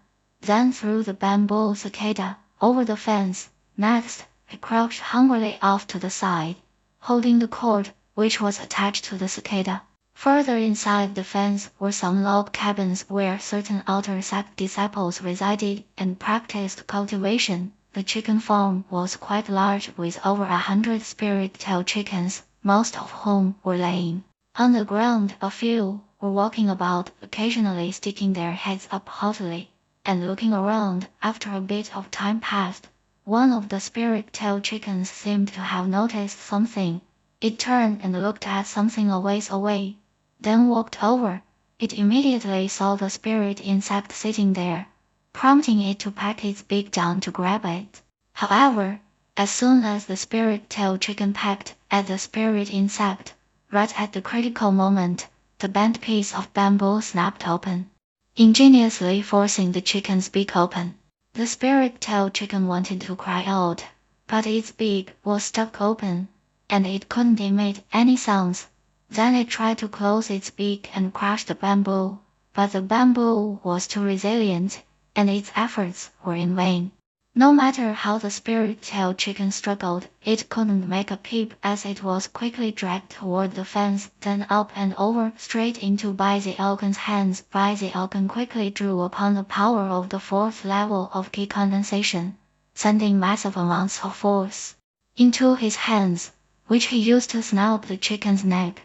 then threw the bamboo cicada over the fence. Next, he crouched hungrily off to the side, holding the cord, which was attached to the cicada. Further inside the fence were some log cabins where certain outer sect disciples resided and practiced cultivation. The chicken farm was quite large with over 100 spirit-tail chickens, most of whom were laying on the ground. A few were walking about, occasionally sticking their heads up haughtily and looking around. After a bit of time passed, one of the spirit-tail chickens seemed to have noticed something. It turned and looked at something a ways away, then walked over. It immediately saw the spirit insect sitting there, prompting it to pack its beak down to grab it. However, as soon as the spirit-tail chicken pecked at the spirit insect, right at the critical moment, the bent piece of bamboo snapped open, ingeniously forcing the chicken's beak open. The spirit-tail chicken wanted to cry out, but its beak was stuck open, and it couldn't emit any sounds. Then it tried to close its beak and crush the bamboo, but the bamboo was too resilient, and its efforts were in vain. No matter how the spirit-tail chicken struggled, it couldn't make a peep as it was quickly dragged toward the fence, then up and over, straight into Busy Elkin's hands. Busy Elkin quickly drew upon the power of the fourth level of key condensation, sending massive amounts of force into his hands, which he used to snap the chicken's neck.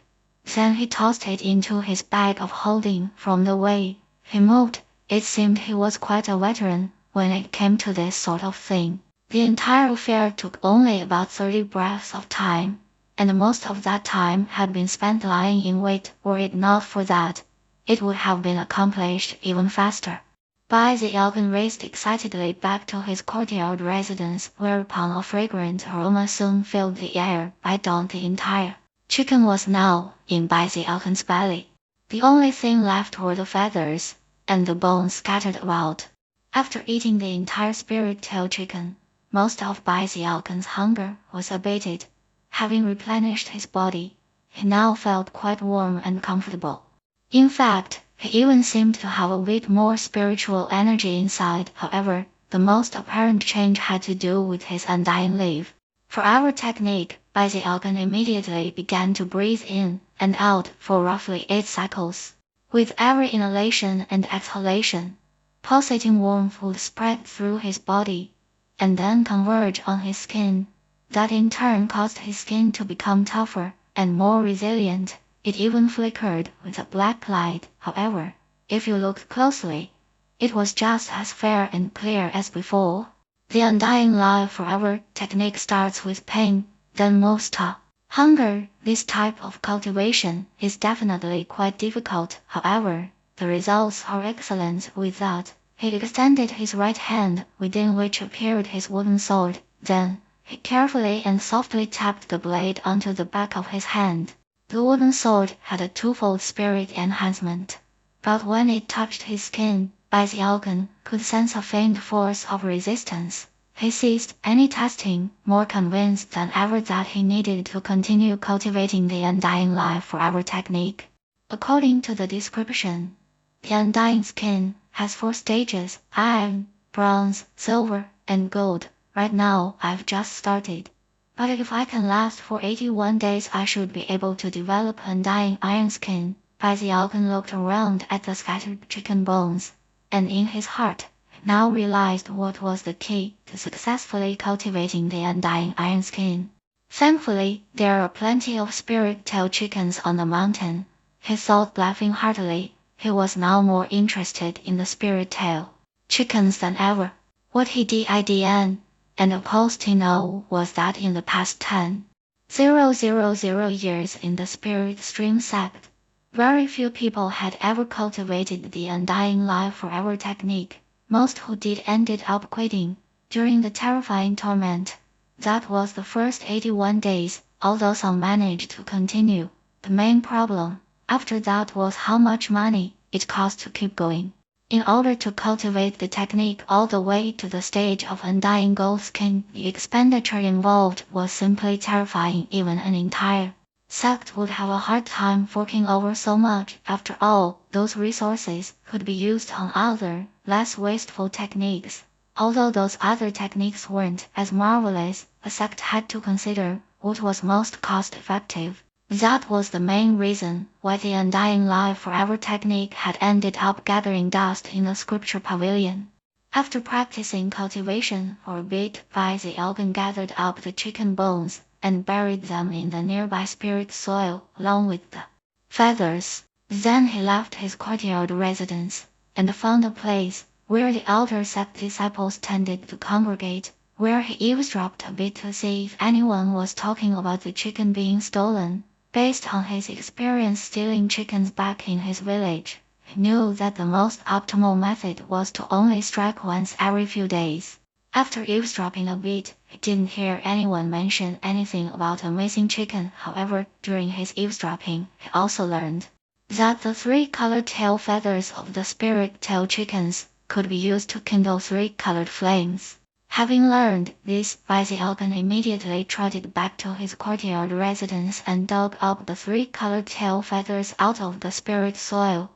Then he tossed it into his bag of holding. From the way he moved, it seemed he was quite a veteran when it came to this sort of thing. The entire affair took only about 30 breaths of time, and most of that time had been spent lying in wait. Were it not for that, it would have been accomplished even faster. Busy Elkin raced excitedly back to his courtyard residence, whereupon a fragrant aroma soon filled the air. By dawn the entire chicken was now in Busy Elkin's belly. The only thing left were the feathers and the bones scattered about. After eating the entire spirit-tail chicken, most of Busy Elkin's hunger was abated. Having replenished his body, he now felt quite warm and comfortable. In fact, he even seemed to have a bit more spiritual energy inside. However, the most apparent change had to do with his undying leaf. For our technique, Busy Elkin immediately began to breathe in and out for roughly 8 cycles. With every inhalation and exhalation, pulsating warmth would spread through his body, and then converge on his skin. That in turn caused his skin to become tougher and more resilient. It even flickered with a black light. However, if you looked closely, it was just as fair and clear as before. The undying life forever technique starts with pain, then moves to hunger. This type of cultivation is definitely quite difficult. However, the results are excellent. With that, he extended his right hand, within which appeared his wooden sword. Then, he carefully and softly tapped the blade onto the back of his hand. The wooden sword had a twofold spirit enhancement, but when it touched his skin, Busy Elkin could sense a faint force of resistance. He ceased any testing, more convinced than ever that he needed to continue cultivating the undying life forever technique. According to the description, the undying skin has 4 stages: iron, bronze, silver, and gold. Right now, I've just started, but if I can last for 81 days, I should be able to develop undying iron skin. Busy Elkin looked around at the scattered chicken bones, and in his heart, now realized what was the key to successfully cultivating the undying iron skin. Thankfully, there are plenty of spirit-tail chickens on the mountain, he thought, laughing heartily. He was now more interested in the spirit-tail chickens than ever. What he didn't and opposed to know was that in the past 10,000 years in the spirit stream sect, very few people had ever cultivated the undying life forever technique. Most who did ended up quitting during the terrifying torment. That was the first 81 days, although some managed to continue. The main problem after that was how much money it cost to keep going. In order to cultivate the technique all the way to the stage of undying gold skin, the expenditure involved was simply terrifying. Even an entire sect would have a hard time forking over so much. After all, those resources could be used on other, less wasteful techniques. Although those other techniques weren't as marvelous, a sect had to consider what was most cost-effective. That was the main reason why the Undying Life Forever technique had ended up gathering dust in the scripture pavilion. After practicing cultivation for a bit, the Elgin gathered up the chicken bones and buried them in the nearby spirit soil along with the feathers. Then he left his courtyard residence and found a place where the elder sect disciples tended to congregate, where he eavesdropped a bit to see if anyone was talking about the chicken being stolen. Based on his experience stealing chickens back in his village, he knew that the most optimal method was to only strike once every few days. After eavesdropping a bit, he didn't hear anyone mention anything about a missing chicken. However, during his eavesdropping, he also learned that the 3-colored tail feathers of the spirit tail chickens could be used to kindle 3-colored flames. Having learned this, the Elgin immediately trotted back to his courtyard residence and dug up the 3-colored tail feathers out of the spirit soil.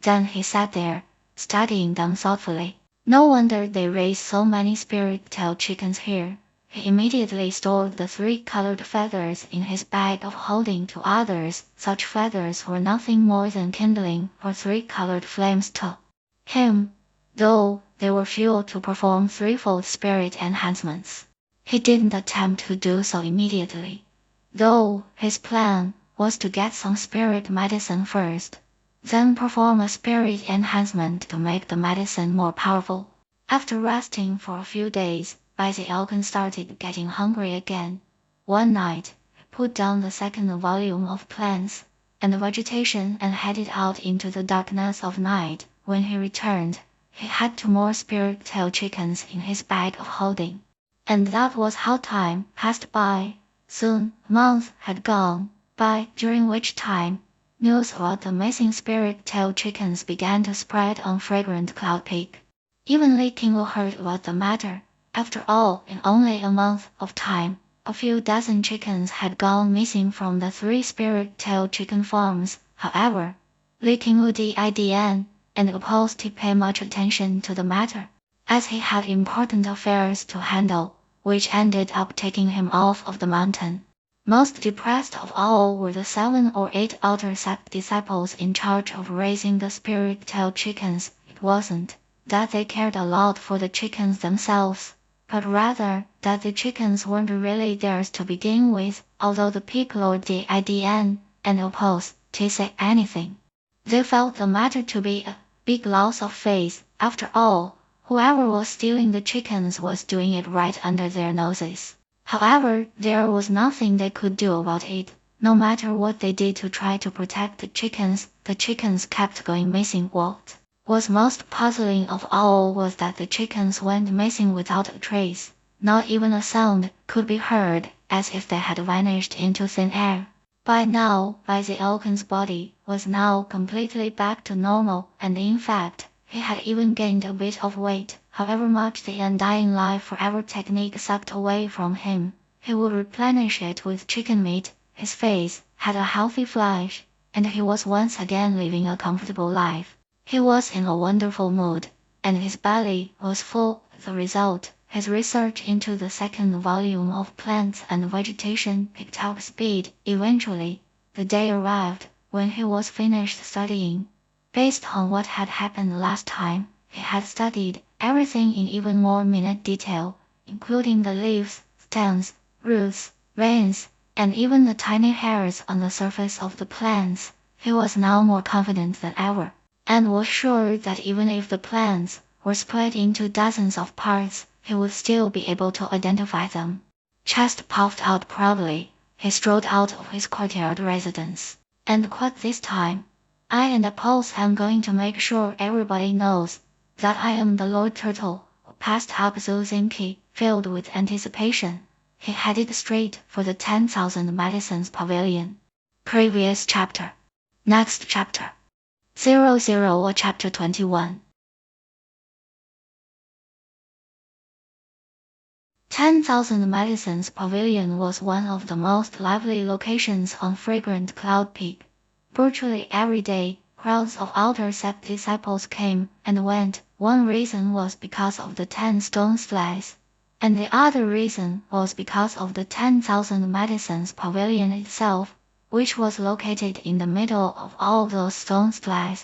Then he sat there, studying them thoughtfully. No wonder they raise so many spirit tail chickens here. He immediately stored the 3-colored feathers in his bag of holding to others. Such feathers were nothing more than kindling for 3-colored flames to him, though they were fuel to perform threefold spirit enhancements. He didn't attempt to do so immediately, though his plan was to get some spirit medicine first, then perform a spirit enhancement to make the medicine more powerful. After resting for a few days, the Elgin started getting hungry again. One night, he put down the second volume of Plants and Vegetation and headed out into the darkness of night. When he returned, he had 2 more spirit tail chickens in his bag of holding. And that was how time passed by. Soon, a month had gone by, during which time news about the missing spirit tail chickens began to spread on Fragrant Cloud Peak. Even Lee King heard about the matter. After all, in only a month of time, a few dozen chickens had gone missing from the 3 spirit tail chicken farms. However, Lee King didn't and opposed to pay much attention to the matter, as he had important affairs to handle, which ended up taking him off of the mountain. Most depressed of all were the 7 or 8 outer sect disciples in charge of raising the spirit tail chickens. It wasn't that they cared a lot for the chickens themselves, but rather that the chickens weren't really theirs to begin with. Although the people didn't and opposed to say anything, they felt the matter to be a big loss of faith. After all, whoever was stealing the chickens was doing it right under their noses. However, there was nothing they could do about it. No matter what they did to try to protect the chickens kept going missing. What was most puzzling of all was that the chickens went missing without a trace. Not even a sound could be heard, as if they had vanished into thin air. By now, the Elgin's body was now completely back to normal, and in fact, he had even gained a bit of weight. However much the Undying Life Forever technique sucked away from him, he would replenish it with chicken meat. His face had a healthy flash, and he was once again living a comfortable life. He was in a wonderful mood, and his belly was full. The result, his research into the second volume of Plants and Vegetation picked up speed. Eventually, the day arrived when he was finished studying. Based on what had happened last time, he had studied everything in even more minute detail, including the leaves, stems, roots, veins, and even the tiny hairs on the surface of the plants. He was now more confident than ever, and was sure that even if the plants were split into dozens of parts, he would still be able to identify them. Chest puffed out proudly, he strode out of his courtyard residence. And quite this time, I and Apples am going to make sure everybody knows that I am the Lord Turtle, who passed up Zuzinki. Filled with anticipation, he headed straight for the 10,000 Medicines Pavilion. Previous chapter. Next chapter. 00 or chapter 21. 10,000 Medicines Pavilion was one of the most lively locations on Fragrant Cloud Peak. Virtually every day, crowds of outer sect disciples came and went. One reason was because of the 10 stone slides, and the other reason was because of the 10,000 Medicines Pavilion itself. which was located in the middle of all those stone stelae.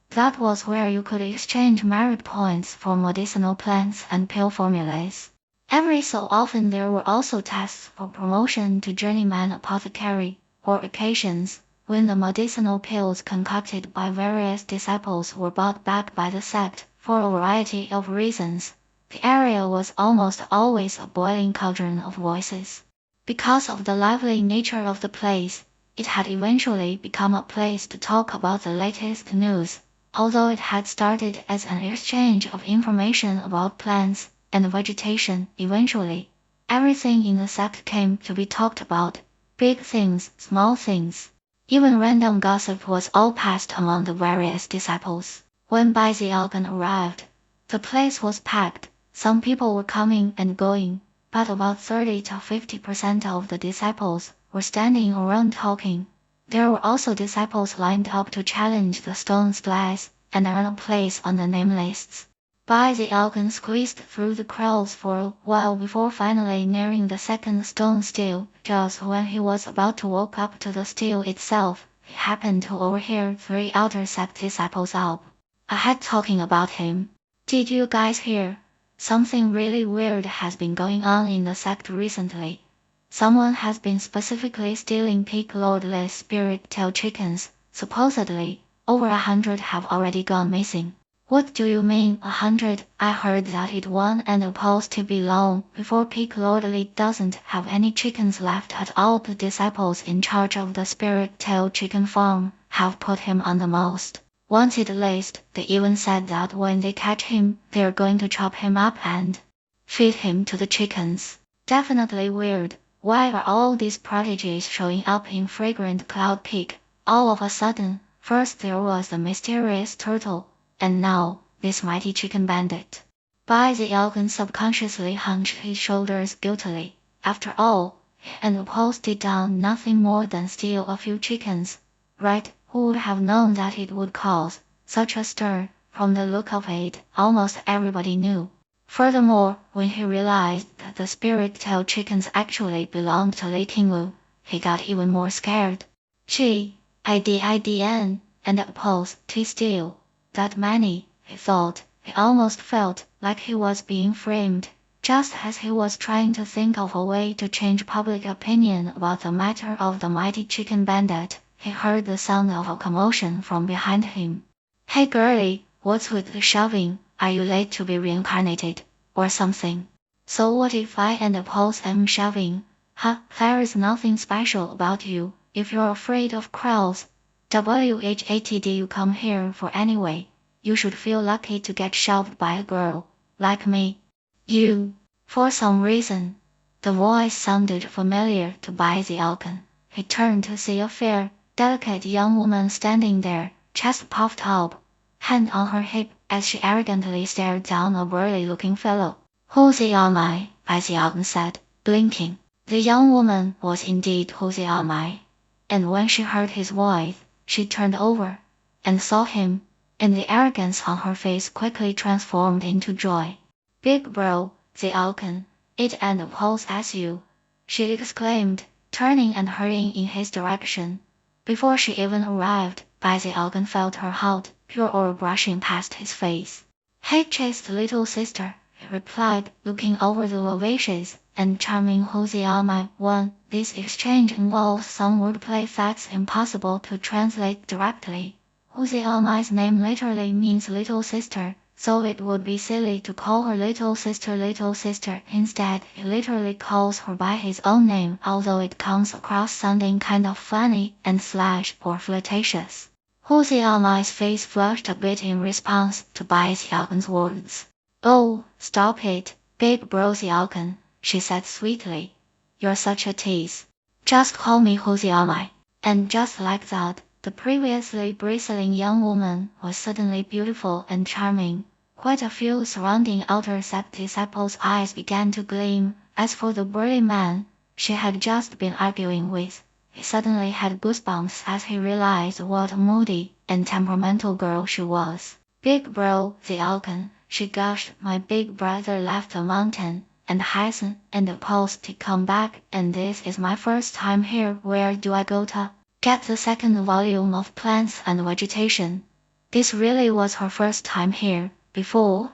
That was where you could exchange merit points for medicinal plants and pill formulas. Every so often there were also tests for promotion to journeyman apothecary, or occasions when the medicinal pills concocted by various disciples were brought back by the sect for a variety of reasons. The area was almost always a boiling cauldron of voices. Because of the lively nature of the place, it had eventually become a place to talk about the latest news, although it had started as an exchange of information about plants and vegetation. Eventually, everything in the sect came to be talked about, big things, small things. Even random gossip was all passed among the various disciples. When Baizialgan arrived, the place was packed. Some people were coming and going, but about 30 to 50% of the disciples were standing around talking. There were also disciples lined up to challenge the stone stelae and earn a place on the name lists. Baizialgan squeezed through the crowds for a while before finally nearing the second stone stele. Just when he was about to walk up to the stele itself, he happened to overhear 3 outer sect disciples up ahead talking about him. Did you guys hear? Something really weird has been going on in the sect recently. Someone has been specifically stealing pig lordless spirit tail chickens. Supposedly, over 100 have already gone missing. What do you mean 100? I heard that it won't and supposed to be long before Pig Lordly doesn't have any chickens left at all. The disciples in charge of the spirit tail chicken farm have put him on the most wanted list. They even said that when they catch him, they're going to chop him up and feed him to the chickens. Definitely weird. Why are all these prodigies showing up in fragrant Cloud Peak all of a sudden? First there was the mysterious turtle, and now this mighty chicken bandit. Baizialgan subconsciously hunched his shoulders guiltily. After all, he and Pulse did down nothing more than steal a few chickens, right? Who would have known that it would cause such a stir? From the look of it, almost everybody knew. Furthermore, when he realized that the spirit tail chickens actually belonged to Lei Tinglu, he got even more scared. Gee, IDN, and a Pulse to steal that many, he thought. He almost felt like he was being framed. Just as he was trying to think of a way to change public opinion about the matter of the mighty chicken bandit, he heard the sound of a commotion from behind him. Hey girlie, what's with the shoving? Are you late to be reincarnated, or something? So what if I and Pulse am shoving? Huh, there is nothing special about you, if you're afraid of crowds. WHATD you come here for anyway? You should feel lucky to get shoved by a girl like me. You. For some reason, the voice sounded familiar to Baizialgan. He turned to see a fair, delicate young woman standing there, chest puffed up, hand on her hip, as she arrogantly stared down a burly-looking fellow. Who's am I? Baizialgan said, blinking. The young woman was indeed who's am I, and when she heard his voice, she turned over and saw him, and the arrogance on her face quickly transformed into joy. Big bro, Zialkan, it and Pulse as you, she exclaimed, turning and hurrying in his direction. Before she even arrived, Baizialgan felt her hot, pure aura brushing past his face. Hey chaste little sister, he replied, looking over the vivacious and charming Hosiama. 1. This exchange involves some wordplay that's impossible to translate directly. Hosiama's name literally means little sister, so it would be silly to call her little sister little sister. Instead, he literally calls her by his own name, although it comes across sounding kind of funny and slash or flirtatious. Hosiama's face flushed a bit in response to Baizialgan's words. Oh, stop it, big bro Zialkan, she said sweetly. You're such a tease. Just call me Hosiama. And just like that, the previously bristling young woman was suddenly beautiful and charming. Quite a few surrounding outer sect disciples' eyes began to gleam. As for the burly man she had just been arguing with, he suddenly had goosebumps as he realized what a moody and temperamental girl she was. Big bro, Zialkan, she gushed, my big brother left the mountain and hastened and the Pulse to come back, and this is my first time here. Where do I go to? get the second volume of Plants and Vegetation. This really was her first time here. Before,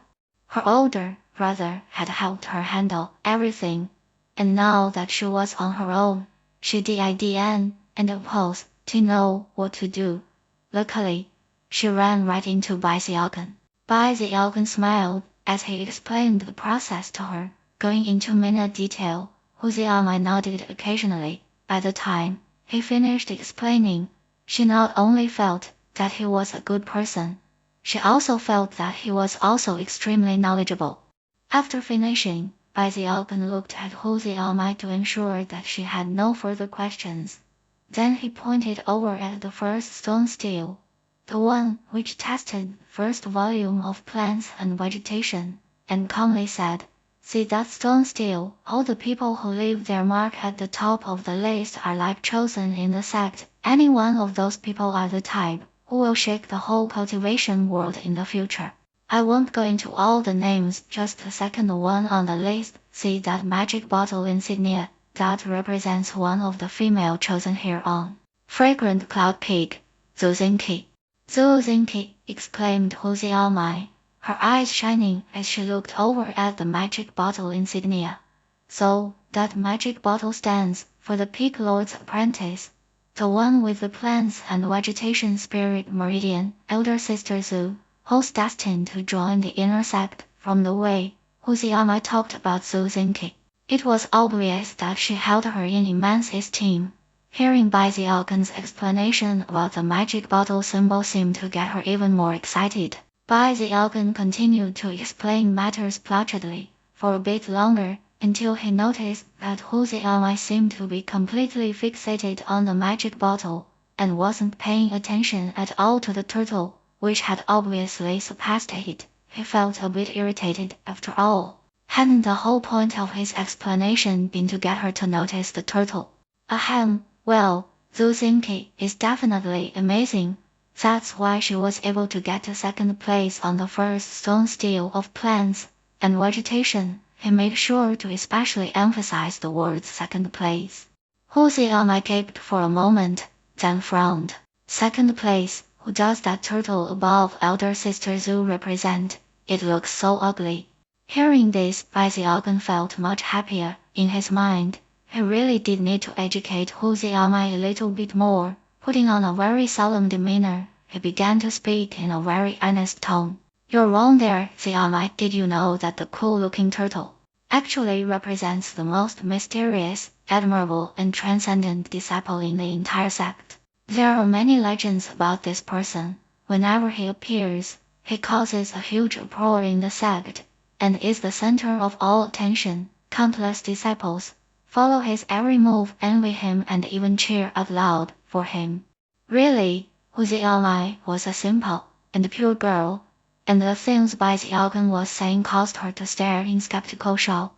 her older brother had helped her handle everything, and now that she was on her own, she didn't and opposed to know what to do. Luckily, she ran right into Bai Xiaogan. Bai Xiaogan smiled as he explained the process to her, going into minute detail. Hu Xiaomai nodded occasionally. By the time he finished explaining, she not only felt that he was a good person, she also felt that he was also extremely knowledgeable. After finishing, Bai Xiaogan looked at Hu Xiaomai to ensure that she had no further questions. Then he pointed over at the first stone stele, the one which tested the first volume of Plants and Vegetation, and calmly said, "See that stone stele? All the people who leave their mark at the top of the list are like chosen in the sect. Any one of those people are the type who will shake the whole cultivation world in the future. I won't go into all the names, just the second one on the list. See that magic bottle insignia? That represents one of the female chosen here on Fragrant Cloud Peak, Zuzinki." "Zuzinki!" exclaimed Hu Xiaomai, her eyes shining as she looked over at the magic bottle insignia. "So, that magic bottle stands for the Peak Lord's apprentice, the one with the Plants and Vegetation Spirit Meridian, Elder Sister Zhu, who's destined to join the inner sect." From the way Hu Xiaomai talked about Zuzinki, it was obvious that she held her in immense esteem. Hearing Bai Xiaogan's explanation about the magic bottle symbol seemed to get her even more excited. Bai Xiaogan continued to explain matters placidly for a bit longer, until he noticed that Hu Xiaomai seemed to be completely fixated on the magic bottle, and wasn't paying attention at all to the turtle, which had obviously surpassed it. He felt a bit irritated. After all, hadn't the whole point of his explanation been to get her to notice the turtle? Ahem, well, Zuzinki is definitely amazing. That's why she was able to get to second place on the first stone stele of Plants and Vegetation. He made sure to especially emphasize the words second place. Hu Xiaomai gaped for a moment, then frowned. Second place? Who does that turtle above Elder Sister Zhu represent? It looks so ugly. Hearing this, Bai Xiaogan felt much happier. In his mind, he really did need to educate Hu Xiaomai a little bit more. Putting on a very solemn demeanor, he began to speak in a very earnest tone. "You're wrong there, Xiaomai. Did you know that the cool-looking turtle actually represents the most mysterious, admirable, and transcendent disciple in the entire sect? There are many legends about this person. Whenever he appears, he causes a huge uproar in the sect, and is the center of all attention. Countless disciples follow his every move, envy him, and even cheer out loud for him." Really, Hu Xiaomai was a simple and pure girl, and the things Bai Xiaogan was saying caused her to stare in skeptical shock.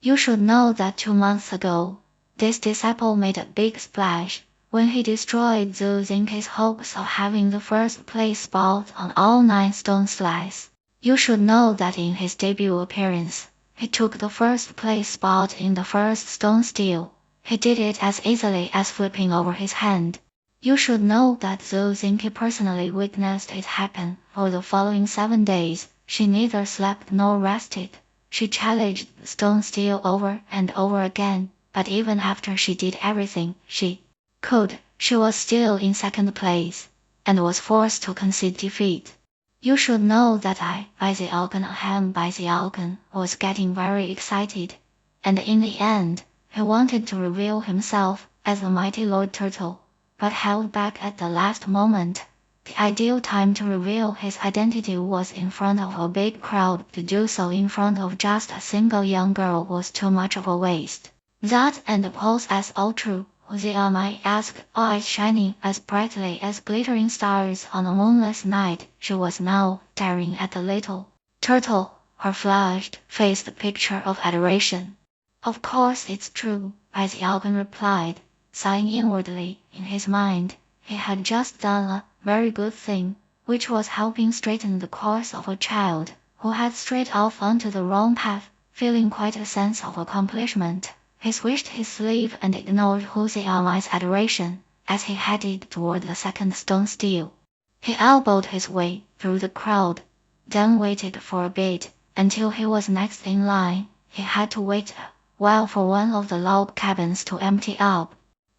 "You should know that 2 months ago, this disciple made a big splash when he destroyed Zhu Zinke's hopes of having the first place spot on all 9 stone slides. You should know that in his debut appearance, he took the first place spot in the first stone stele. He did it as easily as flipping over his hand. You should know that Zhu Zinke personally witnessed it happen. For the following 7 days, she neither slept nor rested. She challenged the stone stele over and over again, but even after she did everything she could, she was still in second place, and was forced to concede defeat. You should know that Bai Xiaogan was getting very excited, and in the end, he wanted to reveal himself as the mighty Lord Turtle, but held back at the last moment. The ideal time to reveal his identity was in front of a big crowd. To do so in front of just a single young girl was too much of a waste. That and the pose as all true, Hu Xiaomai asked, eyes shining as brightly as glittering stars on a moonless night. She was now staring at the little turtle, her flushed face the picture of adoration. "Of course it's true," Bai Xiaogan replied, sighing inwardly. In his mind, he had just done a very good thing, which was helping straighten the course of a child who had strayed off onto the wrong path. Feeling quite a sense of accomplishment, he swished his sleeve and ignored Hu Xiaomai's adoration. as he headed toward the second stone still. He elbowed his way through the crowd, then waited for a bit, until he was next in line. He had to wait a while for one of the log cabins to empty up,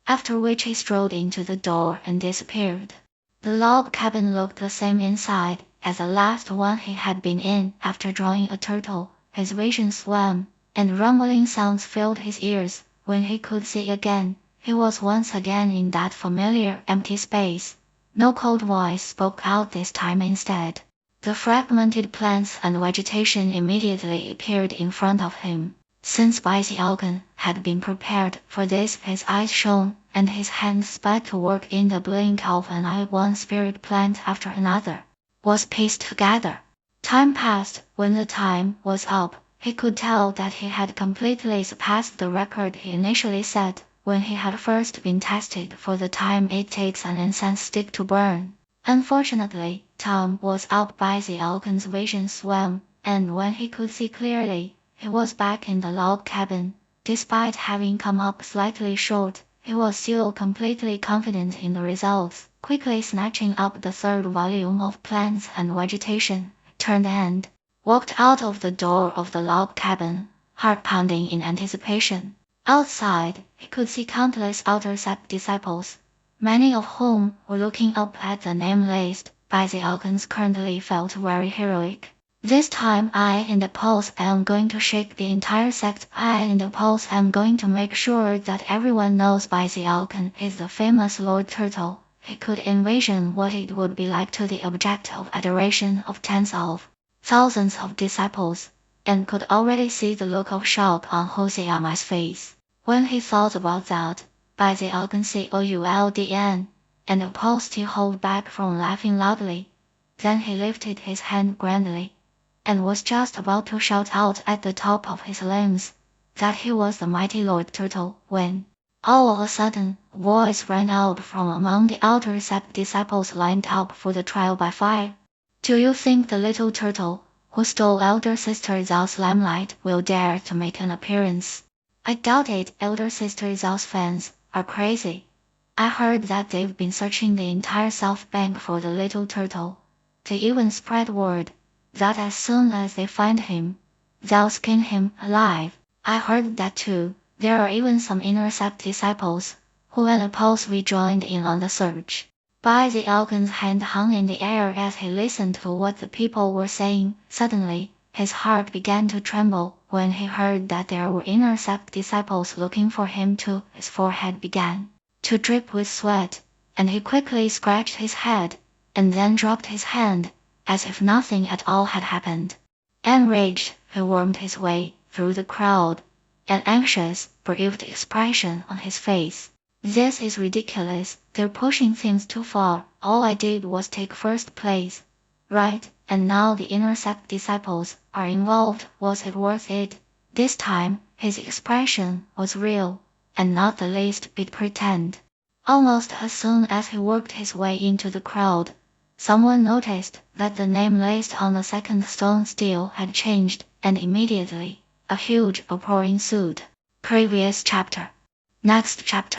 after which he strode into the door and disappeared. The log cabin looked the same inside as the last one he had been in after drawing a turtle. His vision swam, and rumbling sounds filled his ears. When he could see again, he was once again in that familiar empty space. No cold voice spoke out this time. Instead, the fragmented plants and vegetation immediately appeared in front of him. Since Baizialgan had been prepared for this, his eyes shone, and his hands sped to work in the blink of an eye. One spirit plant after another was pieced together. Time passed. When the time was up, he could tell that he had completely surpassed the record he initially set when he had first been tested for the time it takes an incense stick to burn. Unfortunately, time was up. Baizialgan's vision swam, and when he could see clearly, he was back in the log cabin. Despite having come up slightly short, he was still completely confident in the results. Quickly snatching up the third volume of Plants and Vegetation, turned and walked out of the door of the log cabin, heart pounding in anticipation. Outside, he could see countless outer sect disciples, many of whom were looking up at the name list. Baizialgan currently felt very heroic. This time I interpose. I am going to shake the entire sect. I interpose. I am going to make sure that everyone knows Baizialgan is the famous Lord Turtle. He could envision what it would be like to the object of adoration of tens of thousands of disciples, and could already see the look of shock on Hoseyama's face. When he thought about that, Baizialgan could and opposed to hold back from laughing loudly. Then he lifted his hand grandly, and was just about to shout out at the top of his lungs that he was the mighty Lord Turtle, when, all of a sudden, a voice rang out from among the outer sect disciples lined up for the trial by fire. Do you think the little turtle, who stole Elder Sister Zhao's limelight, will dare to make an appearance? I doubt it. Elder Sister Zhao's fans are crazy. I heard that they've been searching the entire South Bank for the little turtle. They even spread word that as soon as they find him, they'll skin him alive. I heard that too. There are even some inner sect disciples who unopposed rejoined in on the search. Baizialgan's hand hung in the air as he listened to what the people were saying. Suddenly, his heart began to tremble when he heard that there were inner sect disciples looking for him too. His forehead began to drip with sweat, and he quickly scratched his head, and then dropped his hand, as if nothing at all had happened. Enraged, he wormed his way through the crowd, an anxious, bereaved expression on his face. This is ridiculous. They're pushing things too far. All I did was take first place, right? And now the inner sect disciples are involved. Was it worth it? This time, his expression was real, and not the least bit pretend. Almost as soon as he worked his way into the crowd, someone noticed that the name list on the second stone still had changed, and immediately, a huge uproar ensued. Previous chapter. Next chapter.